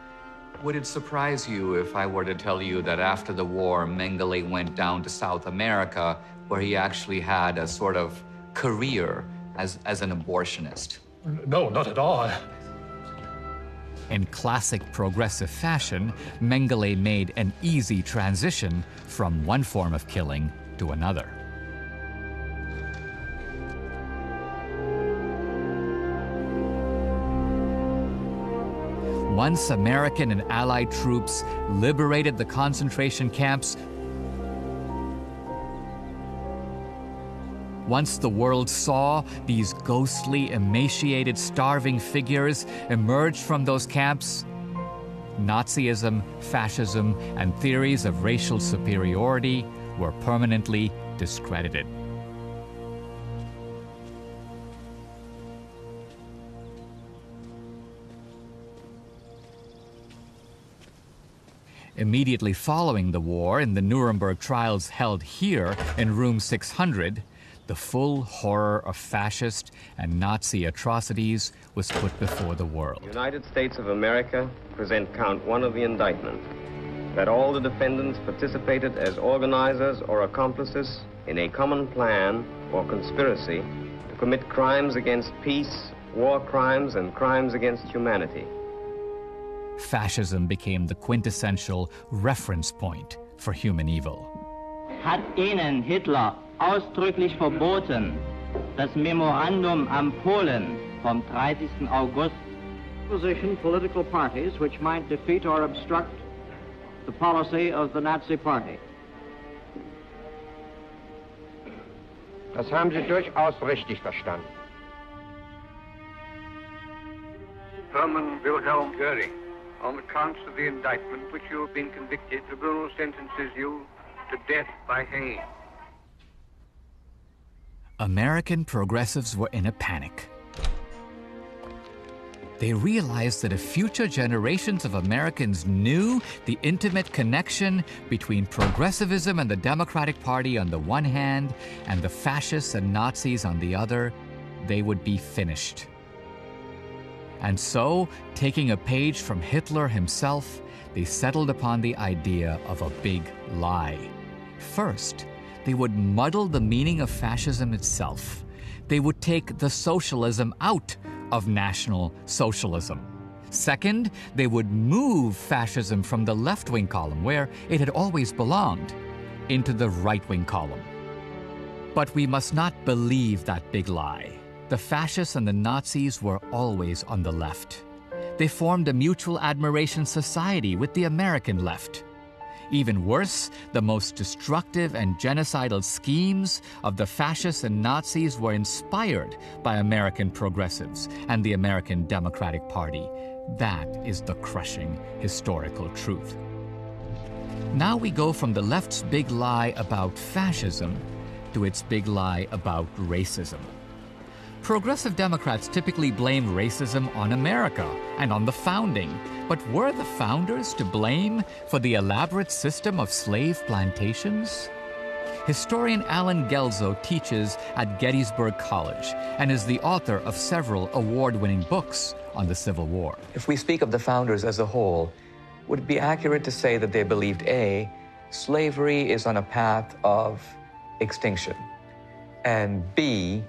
Would it surprise you if I were to tell you that after the war, Mengele went down to South America, where he actually had a sort of career as an abortionist? No, not at all. In classic progressive fashion, Mengele made an easy transition from one form of killing to another. Once American and Allied troops liberated the concentration camps, once the world saw these ghostly, emaciated, starving figures emerge from those camps, Nazism, fascism, and theories of racial superiority were permanently discredited. Immediately following the war, in the Nuremberg trials held here in room 600, the full horror of fascist and Nazi atrocities was put before the world. The United States of America present count 1 of the indictment, that all the defendants participated as organizers or accomplices in a common plan or conspiracy to commit crimes against peace, war crimes, and crimes against humanity. Fascism became the quintessential reference point for human evil. Hat Ihnen Hitler ausdrücklich verboten, das Memorandum am Polen vom 30. August. Opposition political parties which might defeat or obstruct the policy of the Nazi Party. Das haben Sie durchaus richtig verstanden. Hermann Wilhelm Göring, on the counts of the indictment which you have been convicted, the tribunal sentences you to death by hanging. American progressives were in a panic. They realized that if future generations of Americans knew the intimate connection between progressivism and the Democratic Party on the one hand and the fascists and Nazis on the other, they would be finished. And so, taking a page from Hitler himself, they settled upon the idea of a big lie. First, they would muddle the meaning of fascism itself. They would take the socialism out of National Socialism. Second, they would move fascism from the left-wing column, where it had always belonged, into the right-wing column. But we must not believe that big lie. The fascists and the Nazis were always on the left. They formed a mutual admiration society with the American left. Even worse, the most destructive and genocidal schemes of the fascists and Nazis were inspired by American progressives and the American Democratic Party. That is the crushing historical truth. Now we go from the left's big lie about fascism to its big lie about racism. Progressive Democrats typically blame racism on America and on the founding, but were the founders to blame for the elaborate system of slave plantations? Historian Alan Gelzo teaches at Gettysburg College and is the author of several award-winning books on the Civil War. If we speak of the founders as a whole, would it be accurate to say that they believed A, slavery is on a path of extinction, and B,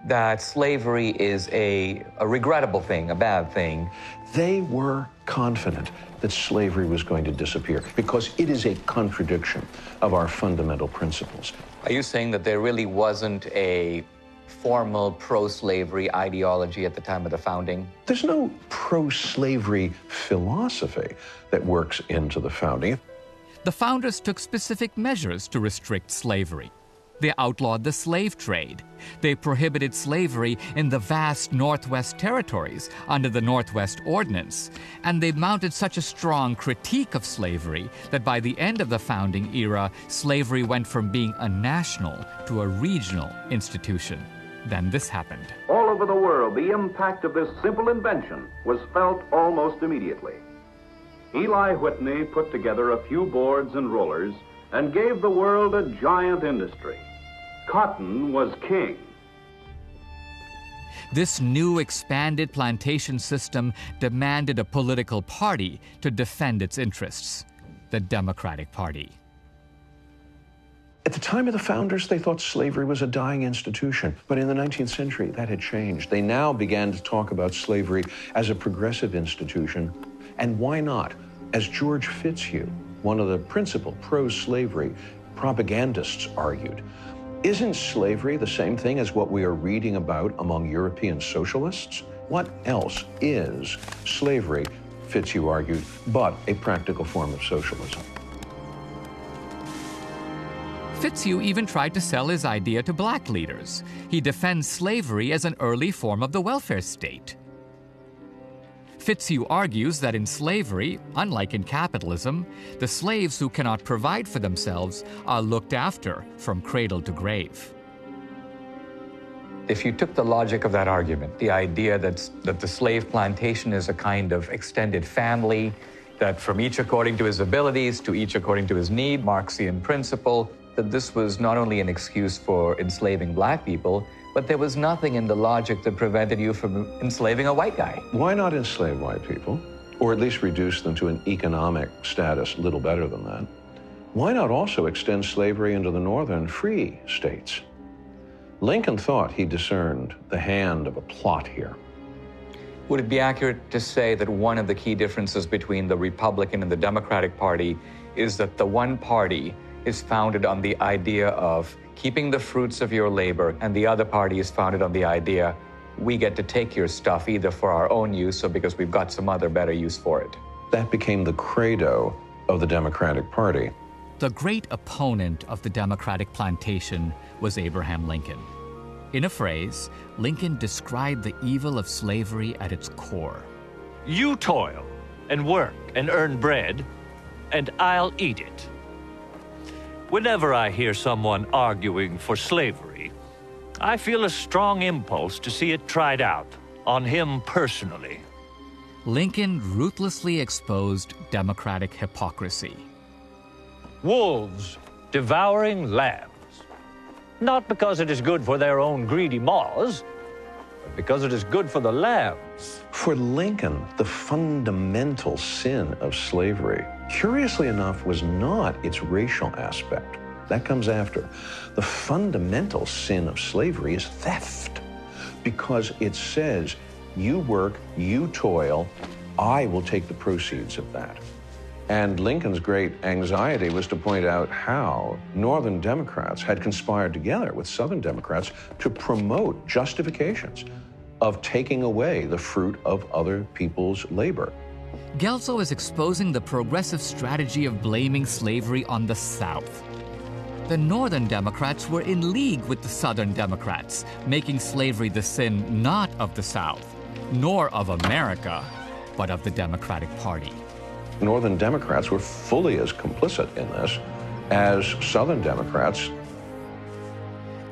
that slavery is a regrettable thing, a bad thing? They were confident that slavery was going to disappear because it is a contradiction of our fundamental principles. Are you saying that there really wasn't a formal pro-slavery ideology at the time of the founding? There's no pro-slavery philosophy that works into the founding. The founders took specific measures to restrict slavery. They outlawed the slave trade. They prohibited slavery in the vast Northwest territories under the Northwest Ordinance. And they mounted such a strong critique of slavery that by the end of the founding era, slavery went from being a national to a regional institution. Then this happened. All over the world, the impact of this simple invention was felt almost immediately. Eli Whitney put together a few boards and rollers and gave the world a giant industry. Cotton was king. This new expanded plantation system demanded a political party to defend its interests, the Democratic Party. At the time of the founders, they thought slavery was a dying institution. But in the 19th century, that had changed. They now began to talk about slavery as a progressive institution. And why not? As George Fitzhugh, one of the principal pro-slavery propagandists, argued, isn't slavery the same thing as what we are reading about among European socialists? What else is slavery, Fitzhugh argued, but a practical form of socialism? Fitzhugh even tried to sell his idea to black leaders. He defends slavery as an early form of the welfare state. Fitzhugh argues that in slavery, unlike in capitalism, the slaves who cannot provide for themselves are looked after from cradle to grave. If you took the logic of that argument, the idea that the slave plantation is a kind of extended family, that from each according to his abilities to each according to his need, Marxian principle, that this was not only an excuse for enslaving black people, but there was nothing in the logic that prevented you from enslaving a white guy. Why not enslave white people? Or at least reduce them to an economic status little better than that? Why not also extend slavery into the northern free states? Lincoln thought he discerned the hand of a plot here. Would it be accurate to say that one of the key differences between the Republican and the Democratic Party is that the one party is founded on the idea of keeping the fruits of your labor, and the other party is founded on the idea we get to take your stuff either for our own use or because we've got some other better use for it? That became the credo of the Democratic Party. The great opponent of the Democratic plantation was Abraham Lincoln. In a phrase, Lincoln described the evil of slavery at its core. You toil and work and earn bread, and I'll eat it. Whenever I hear someone arguing for slavery, I feel a strong impulse to see it tried out on him personally. Lincoln ruthlessly exposed Democratic hypocrisy. Wolves devouring lambs, not because it is good for their own greedy maws, but because it is good for the lambs. For Lincoln, the fundamental sin of slavery, curiously enough, was not its racial aspect. That comes after. The fundamental sin of slavery is theft, because it says, you work, you toil, I will take the proceeds of that. And Lincoln's great anxiety was to point out how Northern Democrats had conspired together with Southern Democrats to promote justifications of taking away the fruit of other people's labor. Gelso is exposing the progressive strategy of blaming slavery on the South. The Northern Democrats were in league with the Southern Democrats, making slavery the sin not of the South, nor of America, but of the Democratic Party. Northern Democrats were fully as complicit in this as Southern Democrats.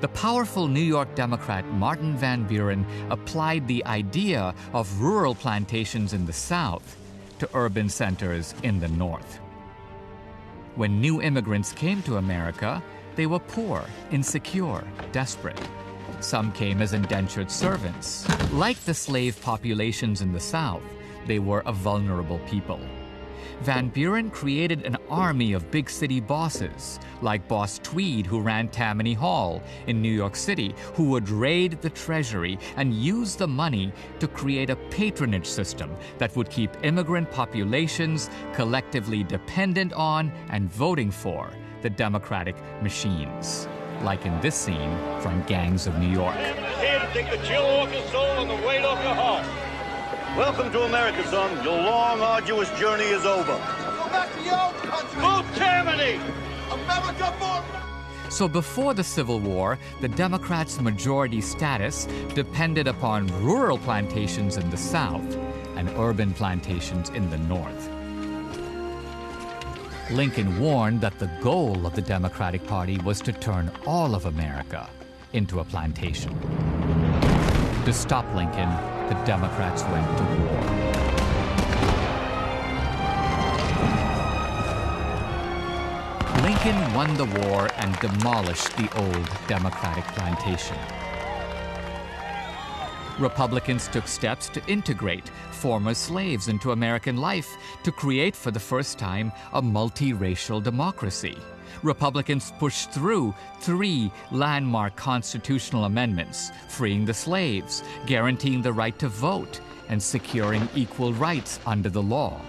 The powerful New York Democrat Martin Van Buren applied the idea of rural plantations in the South to urban centers in the North. When new immigrants came to America, they were poor, insecure, desperate. Some came as indentured servants. Like the slave populations in the South, they were a vulnerable people. Van Buren created an army of big city bosses, like Boss Tweed, who ran Tammany Hall in New York City, who would raid the treasury and use the money to create a patronage system that would keep immigrant populations collectively dependent on and voting for the Democratic machines, like in this scene from Gangs of New York. Here to take the chill off your soul and the weight off your heart. Welcome to America, son. Your long, arduous journey is over. Go back to your own country. Vote Tammany! America for... So before the Civil War, the Democrats' majority status depended upon rural plantations in the South and urban plantations in the North. Lincoln warned that the goal of the Democratic Party was to turn all of America into a plantation. To stop Lincoln, the Democrats went to war. Lincoln won the war and demolished the old Democratic plantation. Republicans took steps to integrate former slaves into American life to create for the first time a multiracial democracy. Republicans pushed through 3 landmark constitutional amendments, freeing the slaves, guaranteeing the right to vote, and securing equal rights under the law.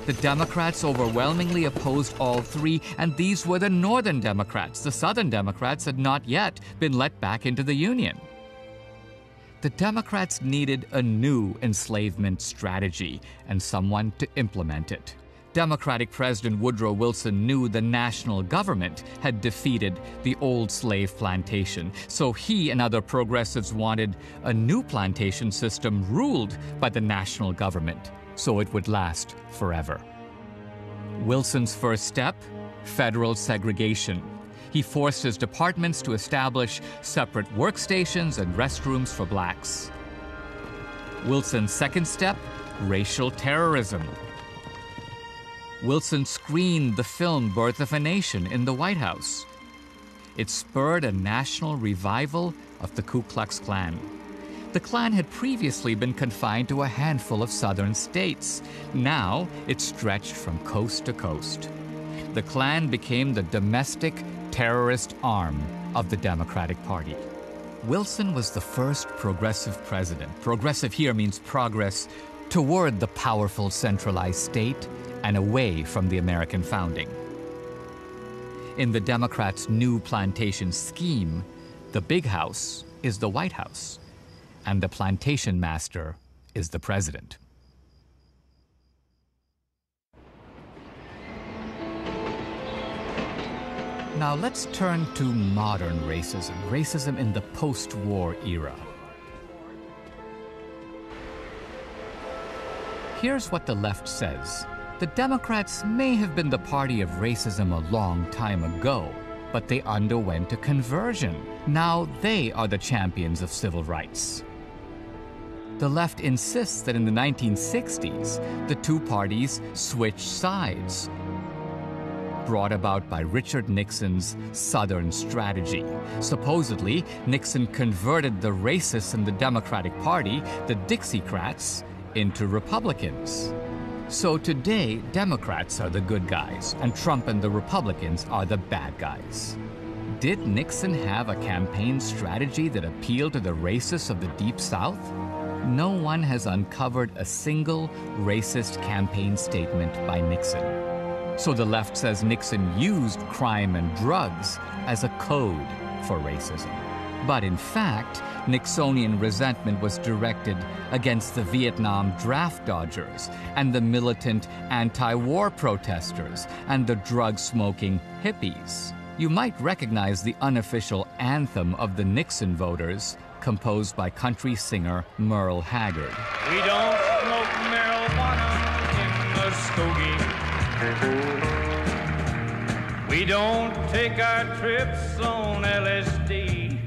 The Democrats overwhelmingly opposed all 3, and these were the Northern Democrats. The Southern Democrats had not yet been let back into the Union. The Democrats needed a new enslavement strategy and someone to implement it. Democratic President Woodrow Wilson knew the national government had defeated the old slave plantation, so he and other progressives wanted a new plantation system ruled by the national government, so it would last forever. Wilson's first step? Federal segregation. He forced his departments to establish separate workstations and restrooms for blacks. Wilson's second step? Racial terrorism. Wilson screened the film Birth of a Nation in the White House. It spurred a national revival of the Ku Klux Klan. The Klan had previously been confined to a handful of southern states. Now it stretched from coast to coast. The Klan became the domestic terrorist arm of the Democratic Party. Wilson was the first progressive president. Progressive here means progress toward the powerful centralized state and away from the American founding. In the Democrats' new plantation scheme, the big house is the White House, and the plantation master is the president. Now let's turn to modern racism, racism in the post-war era. Here's what the left says. The Democrats may have been the party of racism a long time ago, but they underwent a conversion. Now they are the champions of civil rights. The left insists that in the 1960s, the two parties switched sides, brought about by Richard Nixon's Southern strategy. Supposedly, Nixon converted the racists in the Democratic Party, the Dixiecrats, into Republicans. So today, Democrats are the good guys, and Trump and the Republicans are the bad guys. Did Nixon have a campaign strategy that appealed to the racists of the Deep South? No one has uncovered a single racist campaign statement by Nixon. So the left says Nixon used crime and drugs as a code for racism. But in fact, Nixonian resentment was directed against the Vietnam draft dodgers and the militant anti-war protesters and the drug-smoking hippies. You might recognize the unofficial anthem of the Nixon voters, composed by country singer Merle Haggard. We don't smoke marijuana in the Muskogee. We don't take our trips on LSD.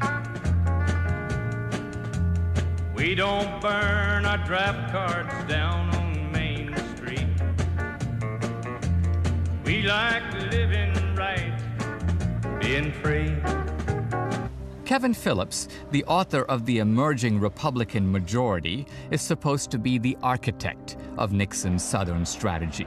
We don't burn our draft cards down on Main Street. We like living right, being free. Kevin Phillips, the author of The Emerging Republican Majority, is supposed to be the architect of Nixon's Southern strategy.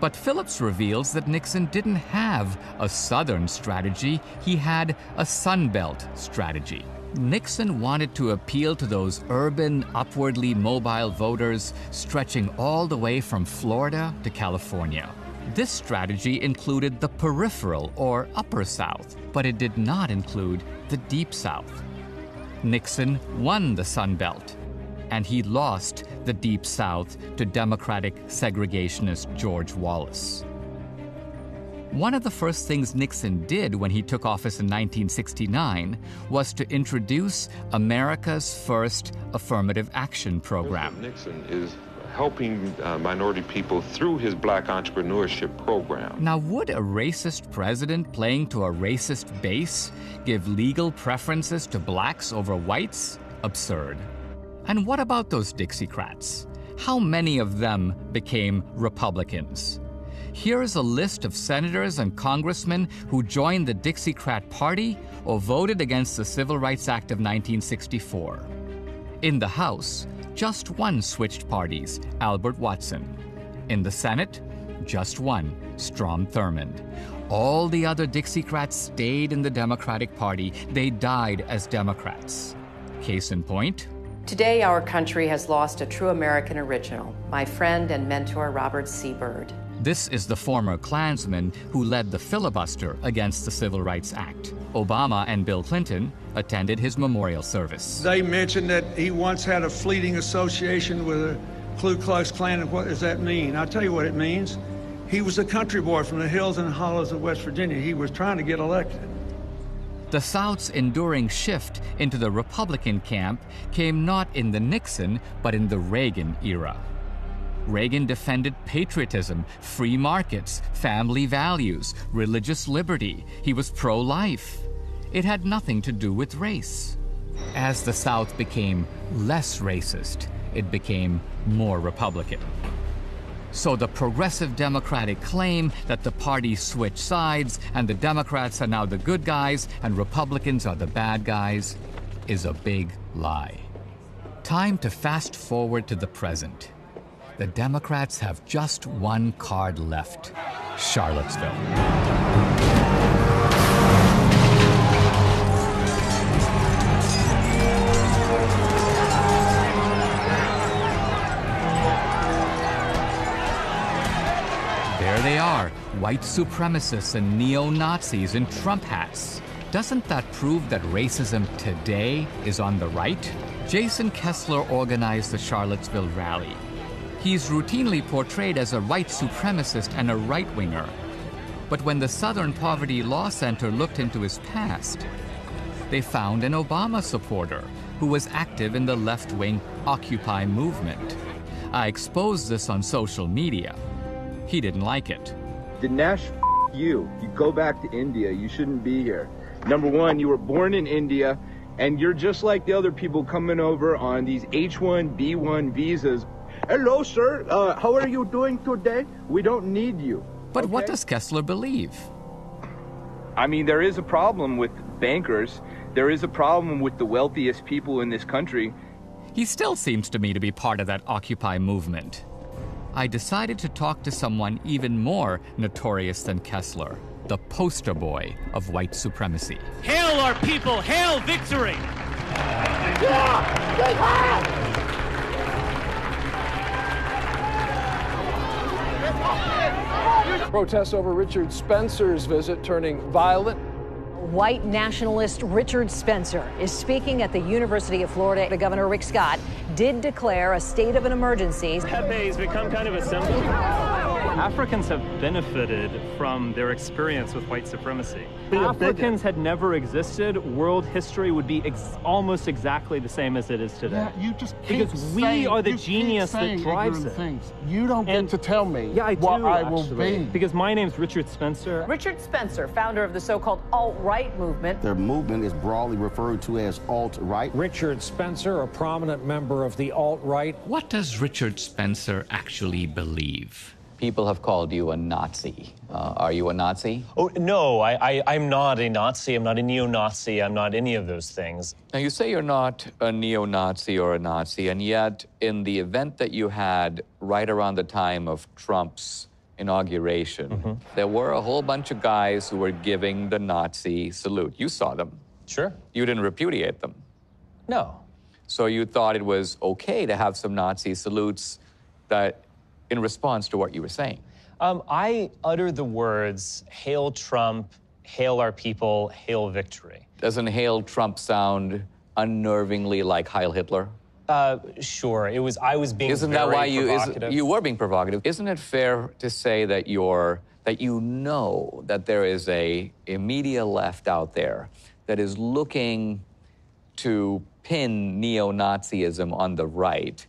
But Phillips reveals that Nixon didn't have a Southern strategy, he had a Sunbelt strategy. Nixon wanted to appeal to those urban, upwardly mobile voters stretching all the way from Florida to California. This strategy included the peripheral or upper South, but it did not include the deep South. Nixon won the Sun Belt, and he lost the deep South to Democratic segregationist George Wallace. One of the first things Nixon did when he took office in 1969 was to introduce America's first affirmative action program. Nixon is helping minority people through his black entrepreneurship program. Now, would a racist president playing to a racist base give legal preferences to blacks over whites? Absurd. And what about those Dixiecrats? How many of them became Republicans? Here's a list of senators and congressmen who joined the Dixiecrat Party or voted against the Civil Rights Act of 1964. In the House, just one switched parties, Albert Watson. In the Senate, just one, Strom Thurmond. All the other Dixiecrats stayed in the Democratic Party. They died as Democrats. Case in point. Today, our country has lost a true American original, my friend and mentor, Robert C. Byrd. This is the former Klansman who led the filibuster against the Civil Rights Act. Obama and Bill Clinton attended his memorial service. They mentioned that he once had a fleeting association with a Ku Klux Klan, and what does that mean? I'll tell you what it means. He was a country boy from the hills and hollows of West Virginia. He was trying to get elected. The South's enduring shift into the Republican camp came not in the Nixon, but in the Reagan era. Reagan defended patriotism, free markets, family values, religious liberty. He was pro-life. It had nothing to do with race. As the South became less racist, it became more Republican. So the progressive Democratic claim that the party switched sides and the Democrats are now the good guys and Republicans are the bad guys is a big lie. Time to fast forward to the present. The Democrats have just one card left: Charlottesville. There they are, white supremacists and neo-Nazis in Trump hats. Doesn't that prove that racism today is on the right? Jason Kessler organized the Charlottesville rally. He's routinely portrayed as a white supremacist and a right-winger. But when the Southern Poverty Law Center looked into his past, they found an Obama supporter who was active in the left-wing Occupy movement. I exposed this on social media. He didn't like it. Dinesh, you go back to India. You shouldn't be here. Number one, you were born in India, and you're just like the other people coming over on these H-1B1 visas. Hello, sir. How are you doing today? We don't need you. But okay? What does Kessler believe? I mean, there is a problem with bankers. There is a problem with the wealthiest people in this country. He still seems to me to be part of that Occupy movement. I decided to talk to someone even more notorious than Kessler, the poster boy of white supremacy. Hail our people! Hail victory! Protests over Richard Spencer's visit turning violent. White nationalist Richard Spencer is speaking at the University of Florida. Governor Rick Scott did declare a state of an emergency. Pepe has become kind of a symbol. Africans have benefited from their experience with white supremacy. Africans had never existed, world history would be almost exactly the same as it is today. Yeah, you just keep because we are the genius that drives it. Things. You don't get to tell me what I will be. Because my name's Richard Spencer. Richard Spencer, founder of the so-called alt-right movement. Their movement is broadly referred to as alt-right. Richard Spencer, a prominent member of the alt-right. What does Richard Spencer actually believe? People have called you a Nazi. Are you a Nazi? Oh, no, I'm not a Nazi. I'm not a neo-Nazi. I'm not any of those things. Now, you say you're not a neo-Nazi or a Nazi, and yet in the event that you had right around the time of Trump's inauguration, there were a whole bunch of guys who were giving the Nazi salute. You saw them. Sure. You didn't repudiate them. No. So you thought it was okay to have some Nazi salutes that in response to what you were saying? I utter the words, hail Trump, hail our people, hail victory. Doesn't hail Trump sound unnervingly like Heil Hitler? Sure. I was being Isn't very that why provocative. you were being provocative? Isn't it fair to say that you know that there is a media left out there that is looking to pin neo-Nazism on the right?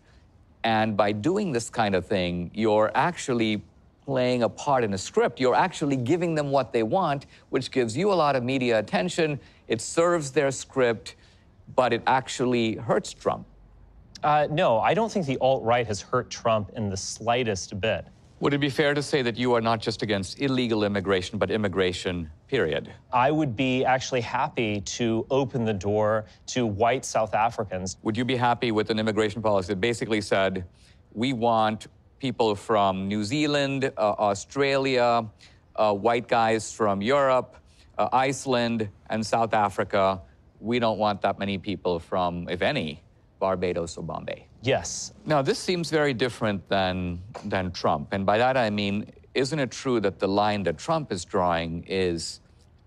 And by doing this kind of thing, you're actually playing a part in a script. You're actually giving them what they want, which gives you a lot of media attention. It serves their script, but it actually hurts Trump. No, I don't think the alt-right has hurt Trump in the slightest bit. Would it be fair to say that you are not just against illegal immigration, but immigration, period? I would be actually happy to open the door to white South Africans. Would you be happy with an immigration policy that basically said, we want people from New Zealand, Australia, white guys from Europe, Iceland, and South Africa. We don't want that many people from, if any, Barbados or Bombay? Yes. Now, this seems very different than Trump. And by that, I mean, isn't it true that the line that Trump is drawing is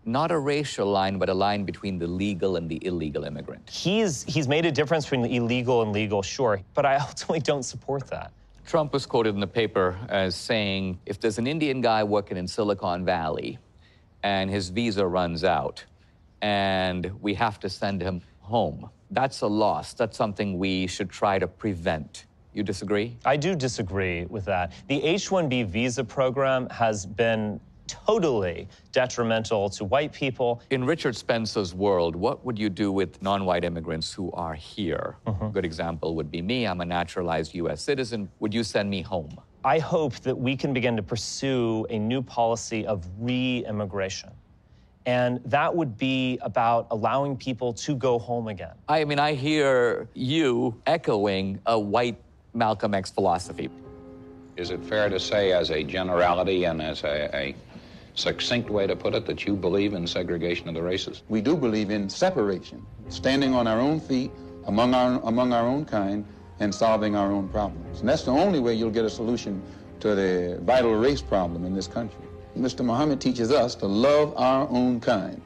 not a racial line, but a line between the legal and the illegal immigrant? He's made a difference between the illegal and legal, sure, but I ultimately don't support that. Trump was quoted in the paper as saying, if there's an Indian guy working in Silicon Valley and his visa runs out and we have to send him home, that's a loss. That's something we should try to prevent. You disagree? I do disagree with that. The H-1B visa program has been totally detrimental to white people. In Richard Spencer's world, what would you do with non-white immigrants who are here? A good example would be me. I'm a naturalized U.S. citizen. Would you send me home? I hope that we can begin to pursue a new policy of re-immigration. And that would be about allowing people to go home again. I mean, I hear you echoing a white Malcolm X philosophy. Is it fair to say as a generality and as a succinct way to put it that you believe in segregation of the races? We do believe in separation, standing on our own feet among our own kind and solving our own problems. And that's the only way you'll get a solution to the vital race problem in this country. Mr. Muhammad teaches us to love our own kind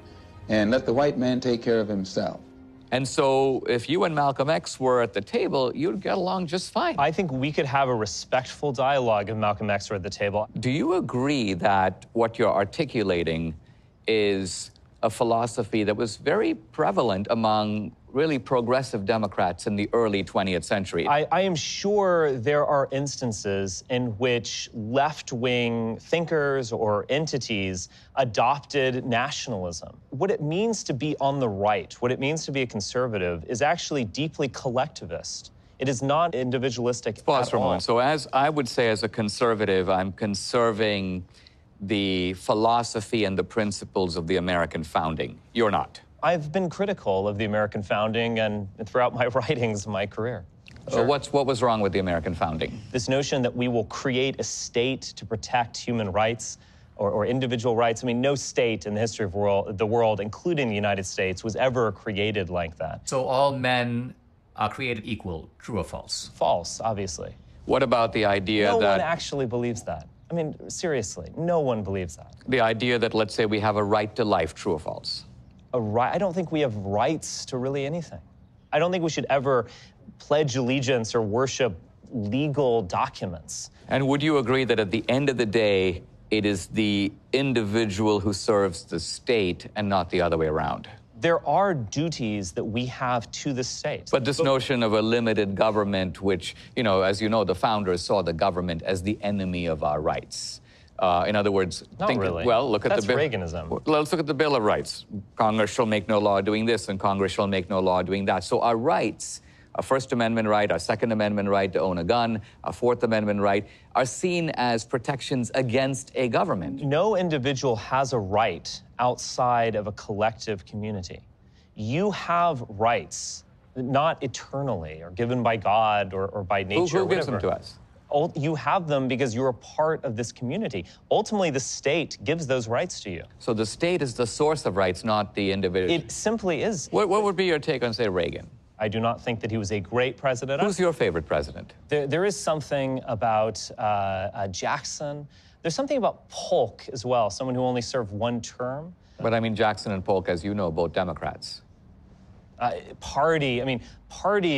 and let the white man take care of himself. And so if you and Malcolm X were at the table, you'd get along just fine. I think we could have a respectful dialogue if Malcolm X were at the table. Do you agree that what you're articulating is a philosophy that was very prevalent among really progressive Democrats in the early 20th century? I am sure there are instances in which left-wing thinkers or entities adopted nationalism. What it means to be on the right, what it means to be a conservative, is actually deeply collectivist. It is not individualistic Pause at for a all. moment. So as I would say as a conservative, I'm conserving the philosophy and the principles of the American founding. You're not. I've been critical of the American founding and throughout my writings, my career. Sure. What was wrong with the American founding? This notion that we will create a state to protect human rights or individual rights. I mean, no state in the history of the world, including the United States, was ever created like that. So all men are created equal, true or false? False, obviously. What about the idea that... No one that... actually believes that. I mean, seriously, no one believes that. The idea that, let's say, we have a right to life, true or false? A right? I don't think we have rights to really anything. I don't think we should ever pledge allegiance or worship legal documents. And would you agree that at the end of the day, it is the individual who serves the state and not the other way around. There are duties that we have to the state. But this notion of a limited government, which, as you know, the founders saw the government as the enemy of our rights. In other words, look at That's Reaganism. Let's look at the Bill of Rights. Congress shall make no law doing this, and Congress shall make no law doing that. So our rights, our First Amendment right, our Second Amendment right to own a gun, our Fourth Amendment right, are seen as protections against a government. No individual has a right outside of a collective community. You have rights, not eternally or given by God or by nature. Who gives them to us? You have them because you're a part of this community. Ultimately, the state gives those rights to you. So the state is the source of rights, not the individual. It simply is. What would be your take on, say, Reagan? I do not think that he was a great president. Who's your favorite president? There is something about Jackson. There's something about Polk as well, someone who only served one term. But I mean, Jackson and Polk, as you know, both Democrats. Party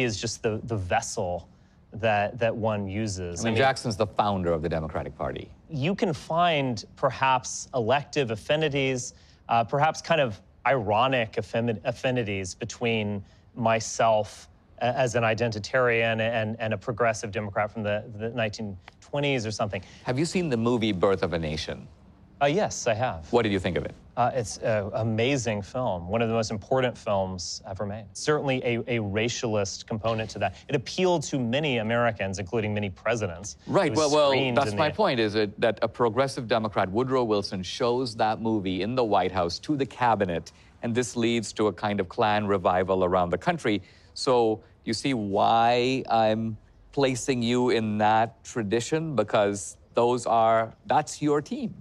is just the vessel that one uses. I mean, Jackson's the founder of the Democratic Party. You can find perhaps elective affinities, perhaps kind of ironic affinities between myself as an identitarian and a progressive Democrat from the 1920s or something. Have you seen the movie Birth of a Nation? Yes, I have. What did you think of it? It's an amazing film, one of the most important films ever made. Certainly a racialist component to that. It appealed to many Americans, including many presidents. Right, well, that's my point, is that a progressive Democrat, Woodrow Wilson, shows that movie in the White House to the cabinet, and this leads to a kind of Klan revival around the country. So you see why I'm placing you in that tradition? Because that's your team.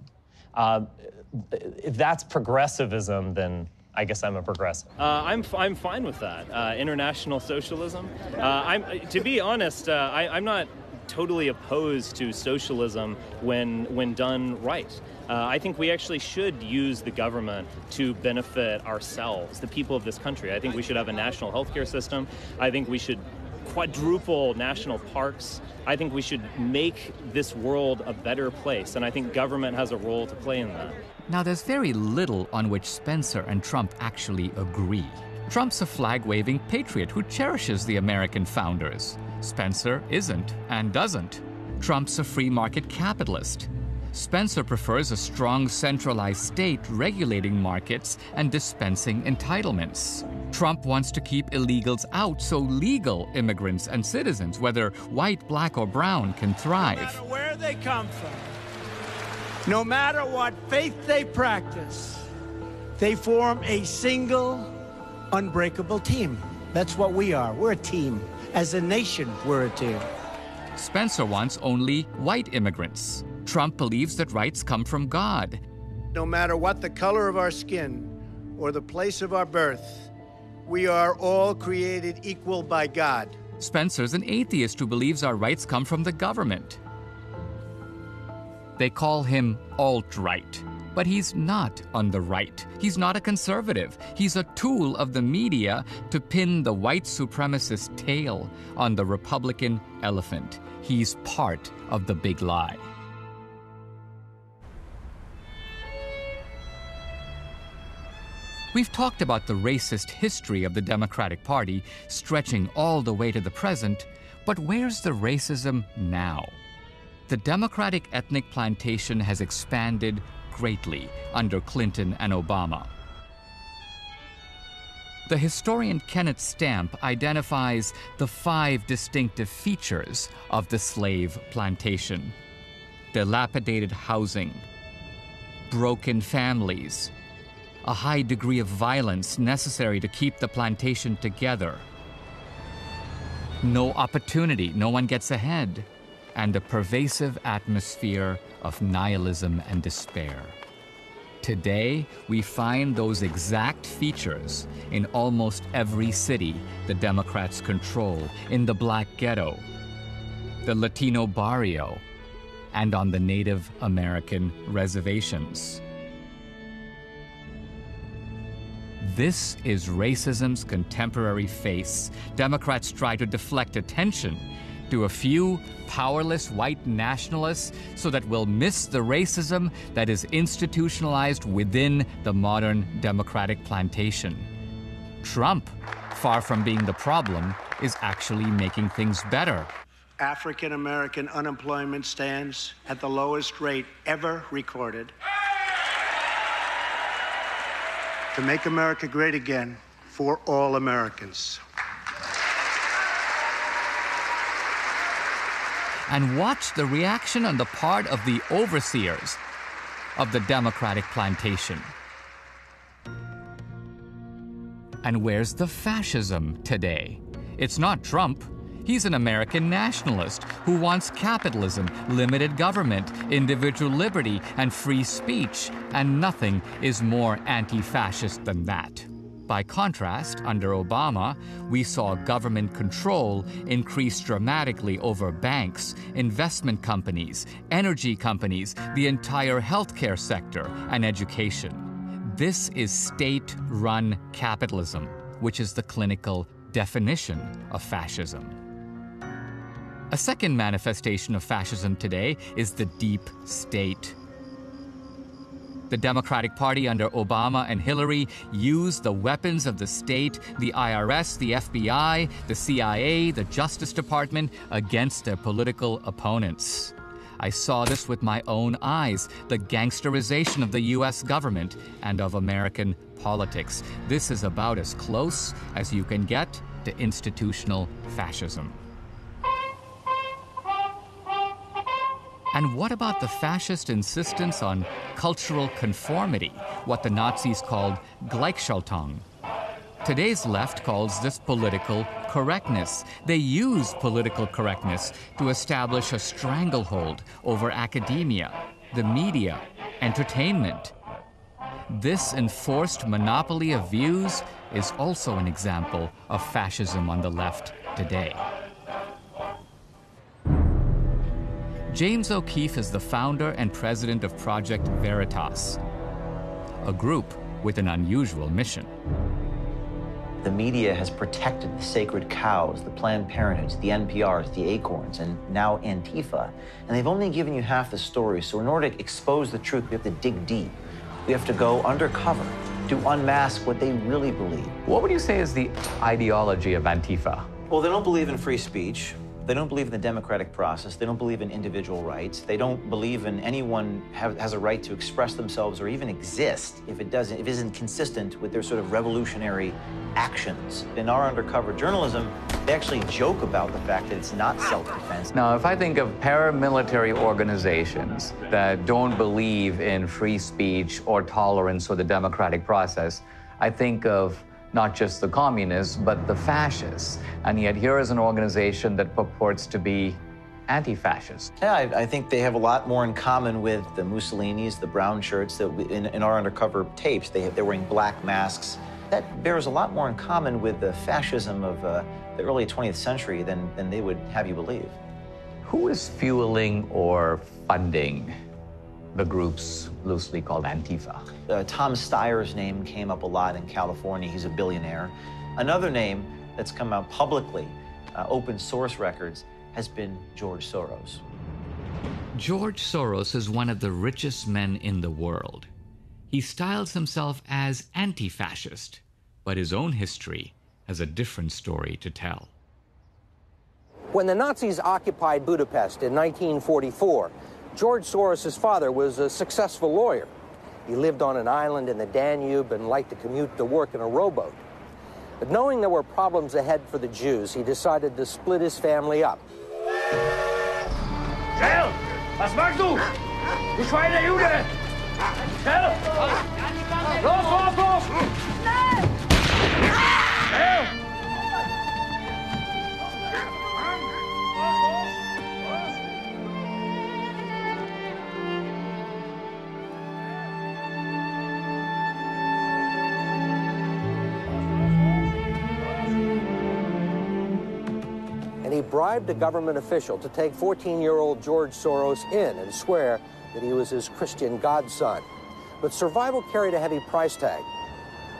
If that's progressivism, then I guess I'm a progressive. I'm fine with that. International socialism. To be honest, I'm not totally opposed to socialism when done right. I think we actually should use the government to benefit ourselves, the people of this country. I think we should have a national healthcare system. I think we should quadruple national parks. I think we should make this world a better place, and I think government has a role to play in that. Now, there's very little on which Spencer and Trump actually agree. Trump's a flag-waving patriot who cherishes the American founders. Spencer isn't and doesn't. Trump's a free market capitalist. Spencer prefers a strong centralized state regulating markets and dispensing entitlements. Trump wants to keep illegals out so legal immigrants and citizens, whether white, black, or brown, can thrive. No matter where they come from, no matter what faith they practice, they form a single, unbreakable team. That's what we are. We're a team. As a nation, we're a team. Spencer wants only white immigrants. Trump believes that rights come from God. No matter what the color of our skin or the place of our birth, we are all created equal by God. Spencer's an atheist who believes our rights come from the government. They call him alt-right, but he's not on the right. He's not a conservative. He's a tool of the media to pin the white supremacist tail on the Republican elephant. He's part of the big lie. We've talked about the racist history of the Democratic Party, stretching all the way to the present, but where's the racism now? The Democratic ethnic plantation has expanded greatly under Clinton and Obama. The historian Kenneth Stamp identifies the 5 distinctive features of the slave plantation: dilapidated housing, broken families, a high degree of violence necessary to keep the plantation together, no opportunity, no one gets ahead, and a pervasive atmosphere of nihilism and despair. Today, we find those exact features in almost every city the Democrats control, in the Black Ghetto, the Latino barrio, and on the Native American reservations. This is racism's contemporary face. Democrats try to deflect attention, to a few powerless white nationalists so that we'll miss the racism that is institutionalized within the modern democratic plantation. Trump, far from being the problem, is actually making things better. African American unemployment stands at the lowest rate ever recorded. To make America great again for all Americans. And watch the reaction on the part of the overseers of the Democratic plantation. And where's the fascism today? It's not Trump. He's an American nationalist who wants capitalism, limited government, individual liberty, and free speech, and nothing is more anti-fascist than that. By contrast, under Obama, we saw government control increase dramatically over banks, investment companies, energy companies, the entire healthcare sector, and education. This is state-run capitalism, which is the clinical definition of fascism. A second manifestation of fascism today is the deep state. The Democratic Party under Obama and Hillary used the weapons of the state, the IRS, the FBI, the CIA, the Justice Department, against their political opponents. I saw this with my own eyes, the gangsterization of the US government and of American politics. This is about as close as you can get to institutional fascism. And what about the fascist insistence on cultural conformity, what the Nazis called Gleichschaltung? Today's left calls this political correctness. They use political correctness to establish a stranglehold over academia, the media, entertainment. This enforced monopoly of views is also an example of fascism on the left today. James O'Keefe is the founder and president of Project Veritas, a group with an unusual mission. The media has protected the sacred cows, the Planned Parenthoods, the NPRs, the Acorns, and now Antifa. And they've only given you half the story, so in order to expose the truth, we have to dig deep. We have to go undercover to unmask what they really believe. What would you say is the ideology of Antifa? Well, they don't believe in free speech. They don't believe in the democratic process. They don't believe in individual rights. They don't believe in anyone has a right to express themselves or even exist if it isn't consistent with their sort of revolutionary actions. In our undercover journalism, they actually joke about the fact that it's not self-defense. Now, if I think of paramilitary organizations that don't believe in free speech or tolerance or the democratic process, I think of not just the communists, but the fascists. And yet here is an organization that purports to be anti-fascist. Yeah, I think they have a lot more in common with the Mussolinis, the brown shirts, that in our undercover tapes, they're wearing black masks. That bears a lot more in common with the fascism of the early 20th century than they would have you believe. Who is fueling or funding the groups loosely called Antifa? Tom Steyer's name came up a lot in California. He's a billionaire. Another name that's come out publicly, open source records, has been George Soros. George Soros is one of the richest men in the world. He styles himself as anti-fascist, but his own history has a different story to tell. When the Nazis occupied Budapest in 1944, George Soros' father was a successful lawyer. He lived on an island in the Danube and liked to commute to work in a rowboat. But knowing there were problems ahead for the Jews, he decided to split his family up. Schnell! Was machst du? Du Schweinejude! Schnell! Los, los, los! Schnell! And he bribed a government official to take 14-year-old George Soros in and swear that he was his Christian godson. But survival carried a heavy price tag.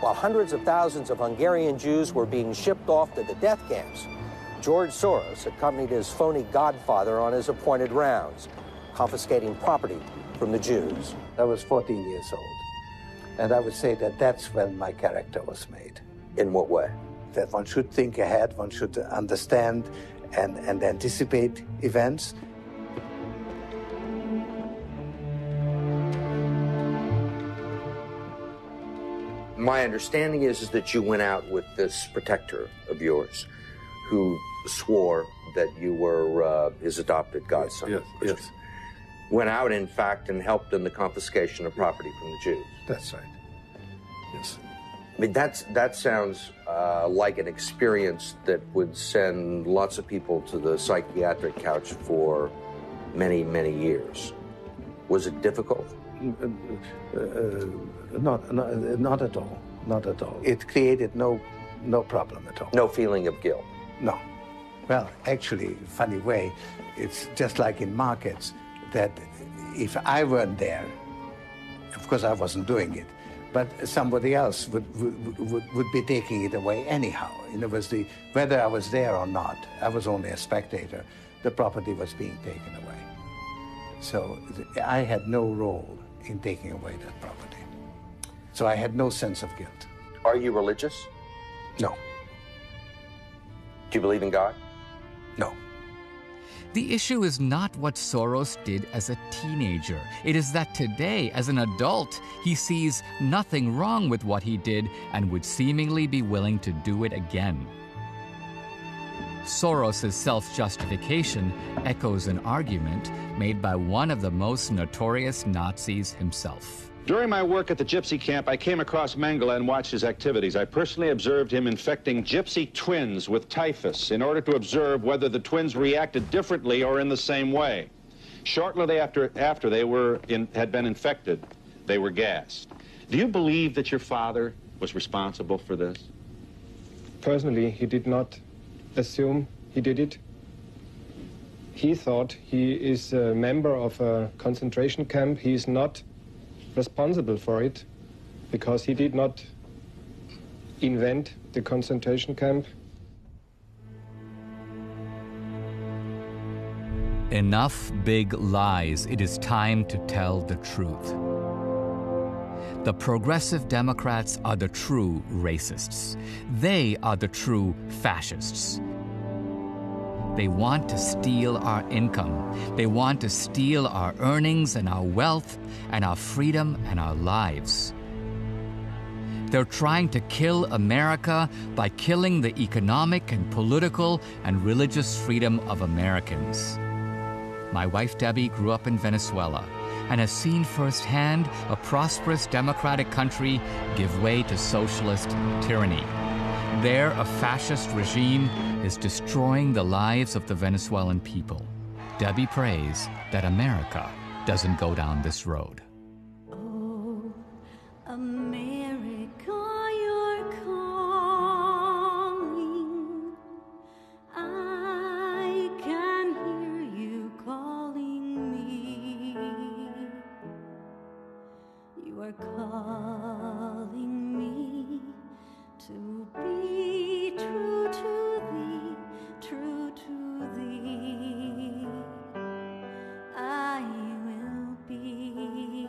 While hundreds of thousands of Hungarian Jews were being shipped off to the death camps, George Soros accompanied his phony godfather on his appointed rounds, confiscating property from the Jews. I was 14 years old, and I would say that that's when my character was made. In what way? That one should think ahead, one should understand and anticipate events. My understanding is that you went out with this protector of yours who swore that you were his adopted godson. Yes. Went out, in fact, and helped in the confiscation of property from the Jews. That's right. Yes. I mean, that sounds like an experience that would send lots of people to the psychiatric couch for many, many years. Was it difficult? Not at all. Not at all. It created no problem at all. No feeling of guilt? No. Well, actually, funny way, it's just like in markets, that if I weren't there, of course I wasn't doing it, but somebody else would be taking it away anyhow. In other words, whether I was there or not, I was only a spectator, the property was being taken away. So I had no role in taking away that property. So I had no sense of guilt. Are you religious? No. Do you believe in God? No. The issue is not what Soros did as a teenager. It is that today, as an adult, he sees nothing wrong with what he did and would seemingly be willing to do it again. Soros' self-justification echoes an argument made by one of the most notorious Nazis himself. During my work at the gypsy camp, I came across Mengele and watched his activities. I personally observed him infecting gypsy twins with typhus in order to observe whether the twins reacted differently or in the same way. Shortly after they had been infected, they were gassed. Do you believe that your father was responsible for this? Personally, he did not assume he did it. He thought he is a member of a concentration camp. He is not responsible for it because he did not invent the concentration camp. Enough big lies. It is time to tell the truth. The progressive Democrats are the true racists. They are the true fascists. They want to steal our income. They want to steal our earnings and our wealth and our freedom and our lives. They're trying to kill America by killing the economic and political and religious freedom of Americans. My wife Debbie grew up in Venezuela and has seen firsthand a prosperous democratic country give way to socialist tyranny. There, a fascist regime is destroying the lives of the Venezuelan people. Debbie prays that America doesn't go down this road. Oh, America, you're calling. I can hear you calling me. You are calling me to be true to thee, true to thee. I will be.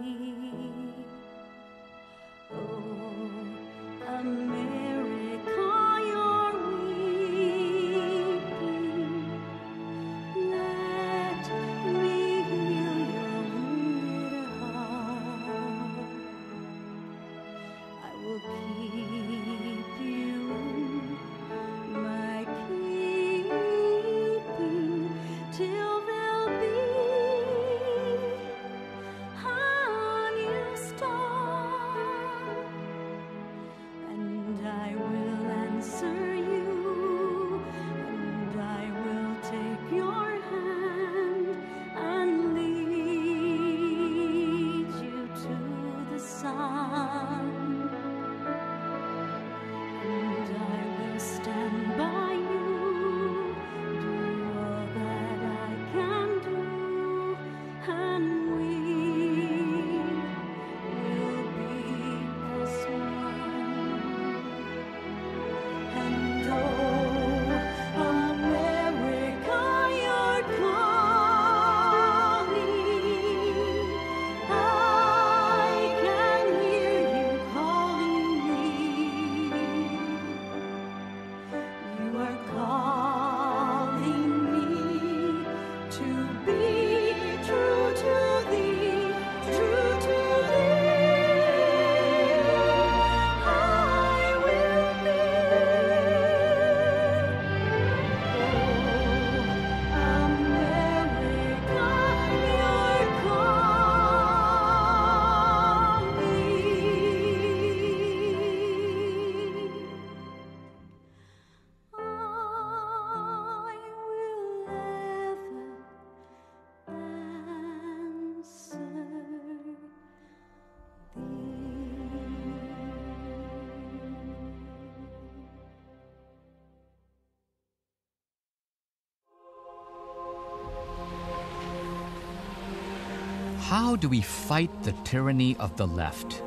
How do we fight the tyranny of the left?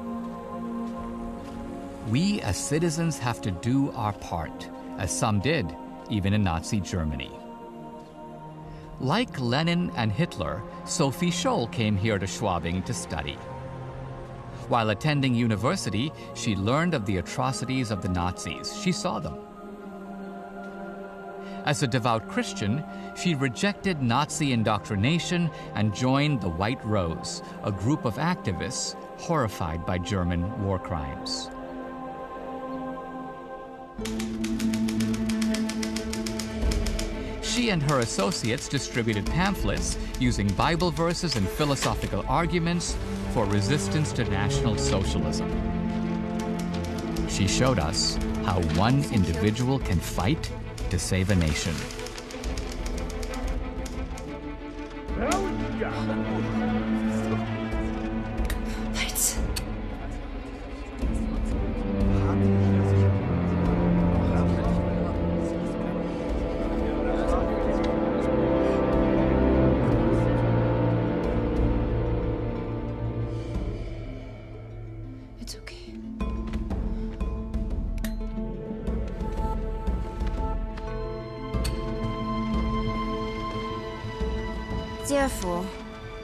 We as citizens have to do our part, as some did, even in Nazi Germany. Like Lenin and Hitler, Sophie Scholl came here to Schwabing to study. While attending university, she learned of the atrocities of the Nazis. She saw them. As a devout Christian, she rejected Nazi indoctrination and joined the White Rose, a group of activists horrified by German war crimes. She and her associates distributed pamphlets using Bible verses and philosophical arguments for resistance to National Socialism. She showed us how one individual can fight to save a nation. It's okay. Therefore,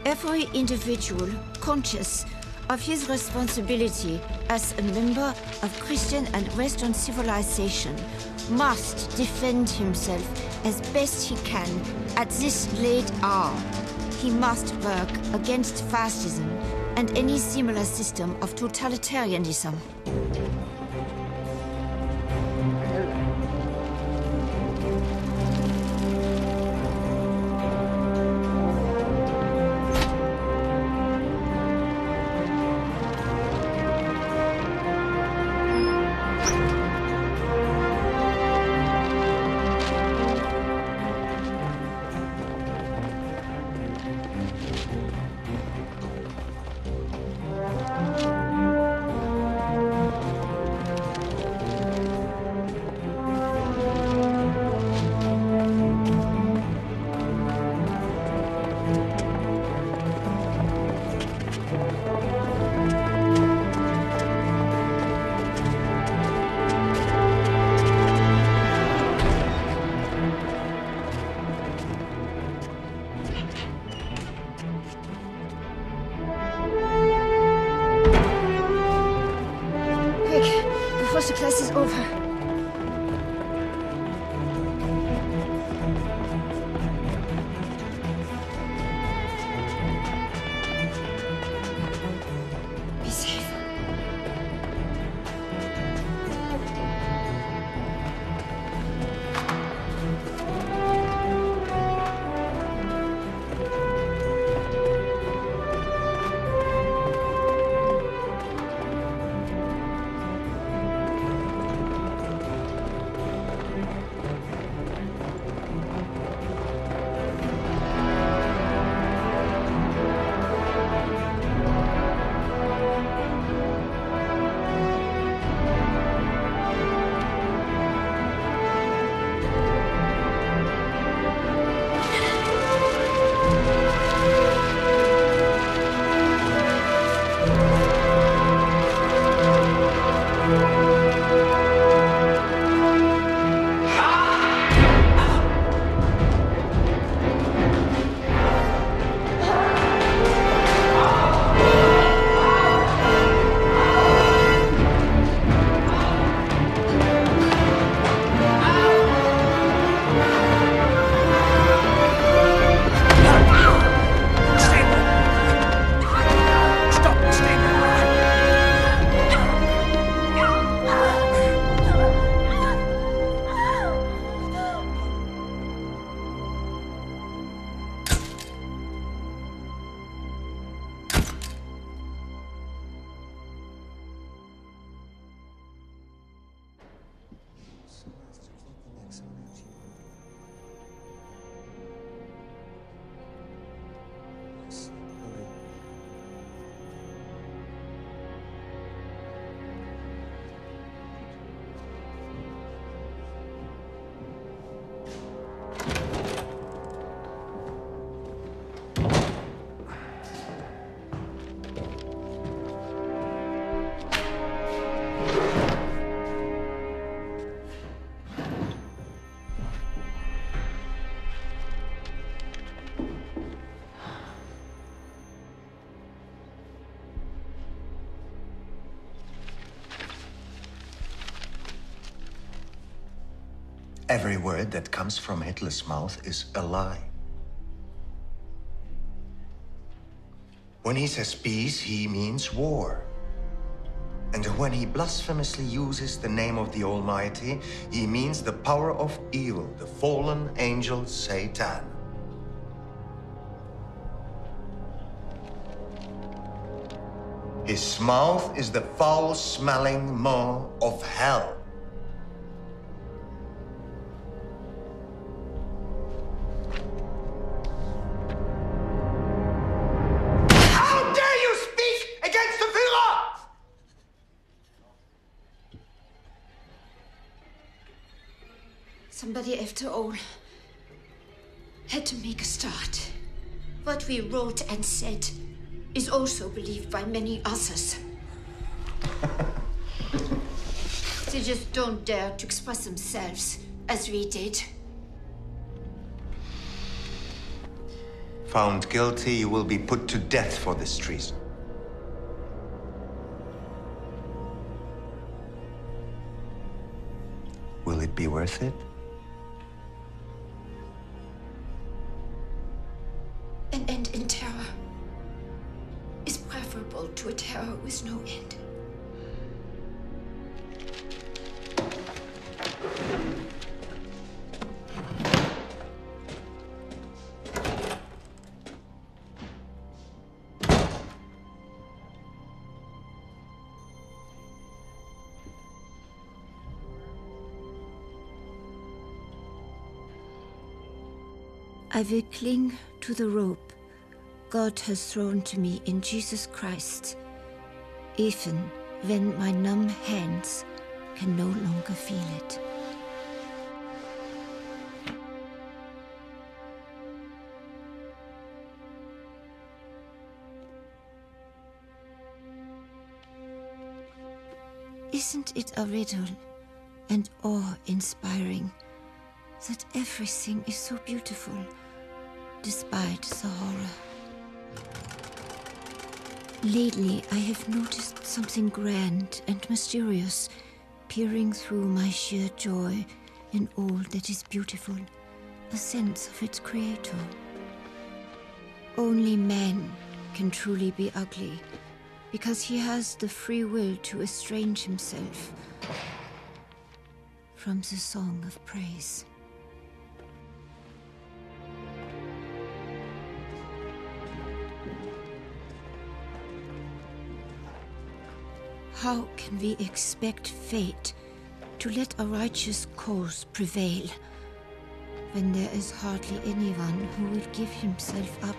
every individual conscious of his responsibility as a member of Christian and Western civilization must defend himself as best he can at this late hour. He must work against fascism and any similar system of totalitarianism. Every word that comes from Hitler's mouth is a lie. When he says peace, he means war. And when he blasphemously uses the name of the Almighty, he means the power of evil, the fallen angel Satan. His mouth is the foul-smelling maw of hell. How dare you speak against the Führer? Somebody, after all, had to make a start. What we wrote and said is also believed by many others. They just don't dare to express themselves as we did. Found guilty, you will be put to death for this treason. Will it be worth it? An end in terror is preferable to a terror with no end. I will cling to the rope God has thrown to me in Jesus Christ, even when my numb hands can no longer feel it. Isn't it a riddle and awe-inspiring that everything is so beautiful despite the horror? Lately, I have noticed something grand and mysterious peering through my sheer joy in all that is beautiful, a sense of its creator. Only man can truly be ugly, because he has the free will to estrange himself from the song of praise. How can we expect fate to let a righteous cause prevail when there is hardly anyone who will give himself up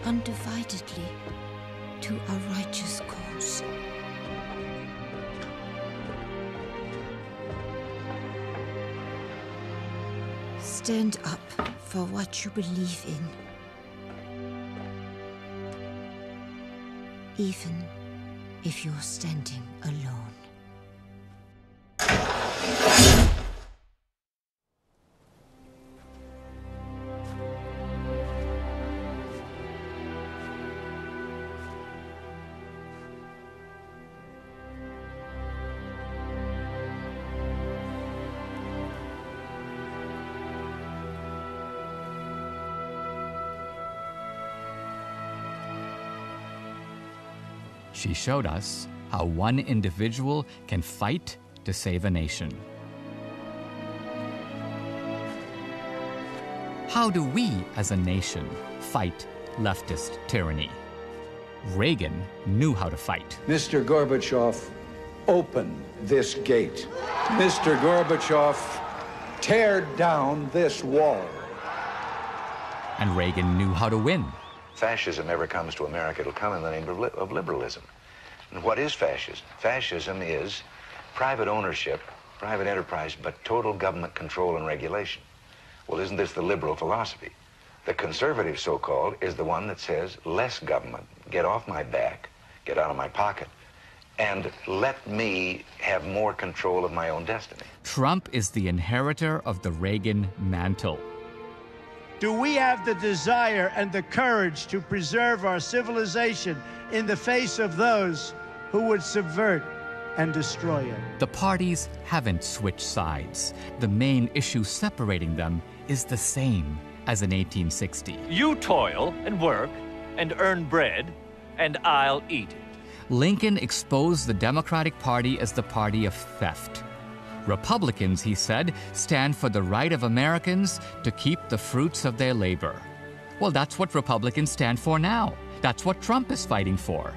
undividedly to a righteous cause? Stand up for what you believe in, even if you're standing alone. She showed us how one individual can fight to save a nation. How do we, as a nation, fight leftist tyranny? Reagan knew how to fight. Mr. Gorbachev, open this gate. Mr. Gorbachev, tear down this wall. And Reagan knew how to win. Fascism ever comes to America, it'll come in the name of liberalism. And what is fascism? Fascism is private ownership, private enterprise, but total government control and regulation. Well, isn't this the liberal philosophy? The conservative, so-called, is the one that says less government, get off my back, get out of my pocket, and let me have more control of my own destiny. Trump is the inheritor of the Reagan mantle. Do we have the desire and the courage to preserve our civilization in the face of those who would subvert and destroy it. The parties haven't switched sides. The main issue separating them is the same as in 1860. You toil and work and earn bread, and I'll eat it. Lincoln exposed the Democratic Party as the party of theft. Republicans, he said, stand for the right of Americans to keep the fruits of their labor. Well, that's what Republicans stand for now. That's what Trump is fighting for.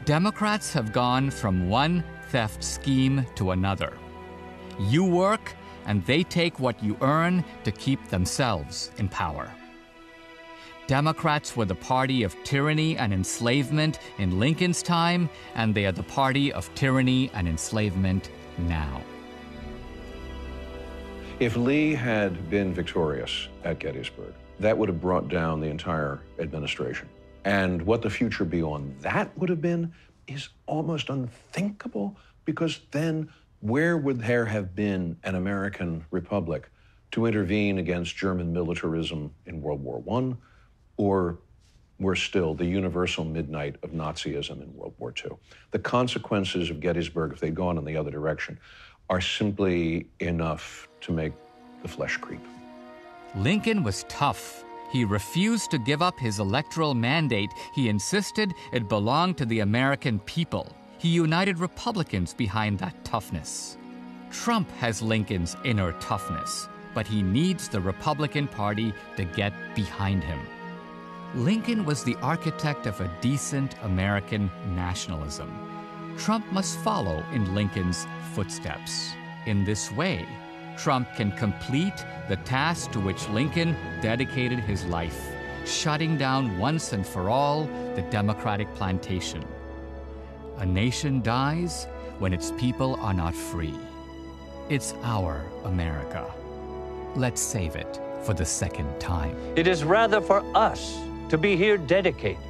Democrats have gone from one theft scheme to another. You work, and they take what you earn to keep themselves in power. Democrats were the party of tyranny and enslavement in Lincoln's time, and they are the party of tyranny and enslavement now. If Lee had been victorious at Gettysburg, that would have brought down the entire administration. And what the future beyond that would have been is almost unthinkable, because then where would there have been an American republic to intervene against German militarism in World War I, or worse still, the universal midnight of Nazism in World War II? The consequences of Gettysburg, if they'd gone in the other direction, are simply enough to make the flesh creep. Lincoln was tough. He refused to give up his electoral mandate. He insisted it belonged to the American people. He united Republicans behind that toughness. Trump has Lincoln's inner toughness, but he needs the Republican Party to get behind him. Lincoln was the architect of a decent American nationalism. Trump must follow in Lincoln's footsteps. In this way, Trump can complete the task to which Lincoln dedicated his life, shutting down once and for all the Democratic plantation. A nation dies when its people are not free. It's our America. Let's save it for the second time. It is rather for us to be here dedicated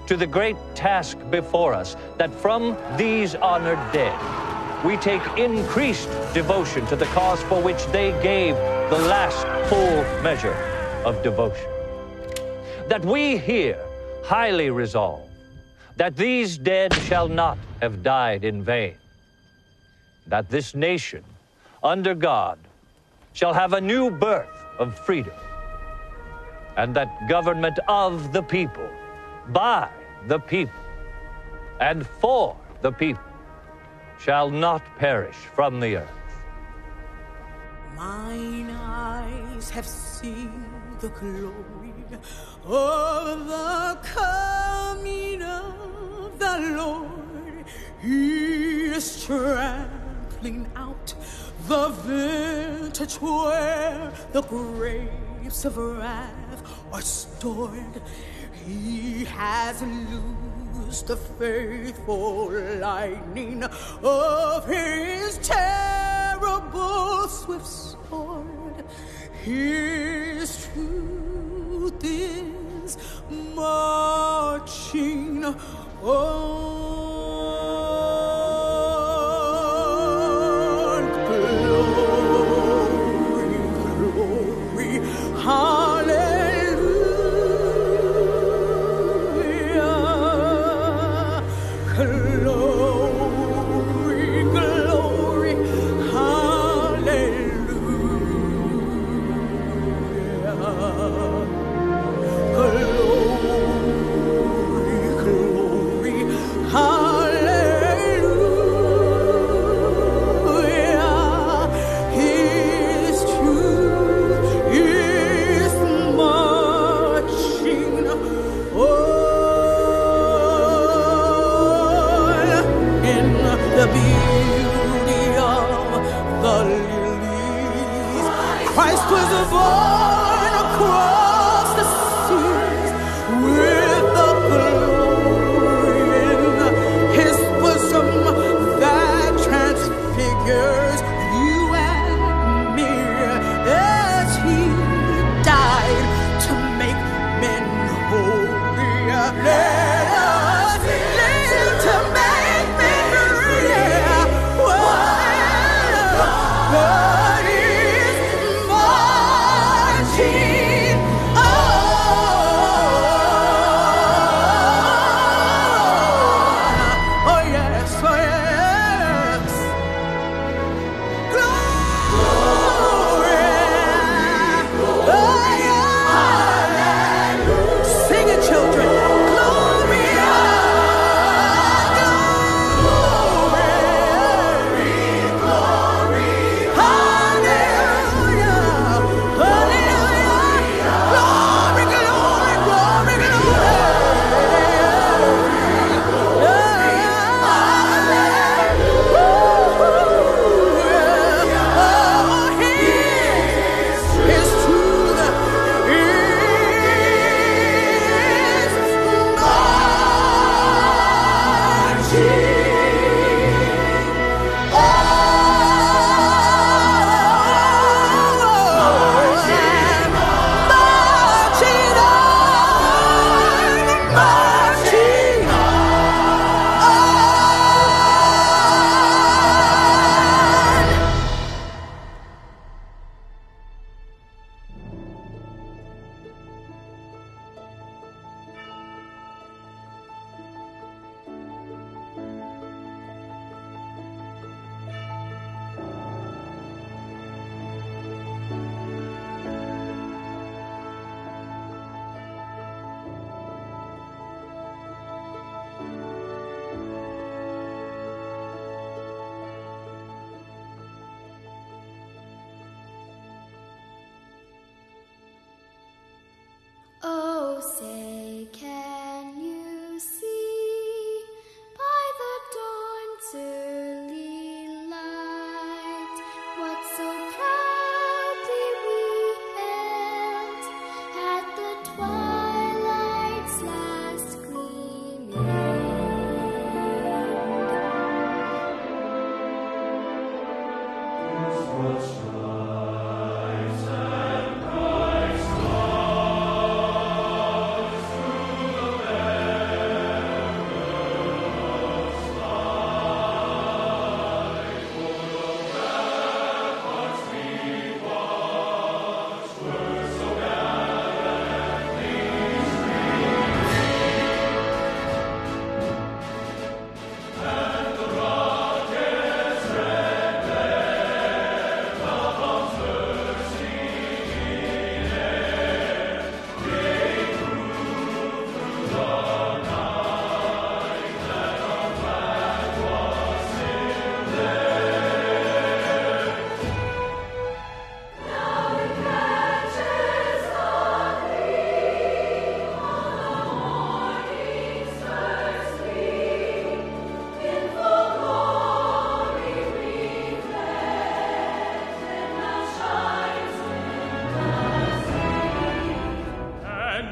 to the great task before us, that from these honored dead, we take increased devotion to the cause for which they gave the last full measure of devotion. That we here highly resolve that these dead shall not have died in vain, that this nation, under God, shall have a new birth of freedom, and that government of the people, by the people, and for the people, shall not perish from the earth. Mine eyes have seen the glory of the coming of the Lord. He is trampling out the vintage where the grapes of wrath are stored. He has loosed the faithful lightning of his terrible swift sword. His truth is marching on. Glory, glory, hallelujah. Glory, glory, hallelujah. Glory, glory, hallelujah. His truth is marching on in the beauty of the lilies. Christ was born across the seas with the glory in his bosom that transfigures you and me, as he died to make men holy. Let us live to make men free. While God is marching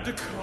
declare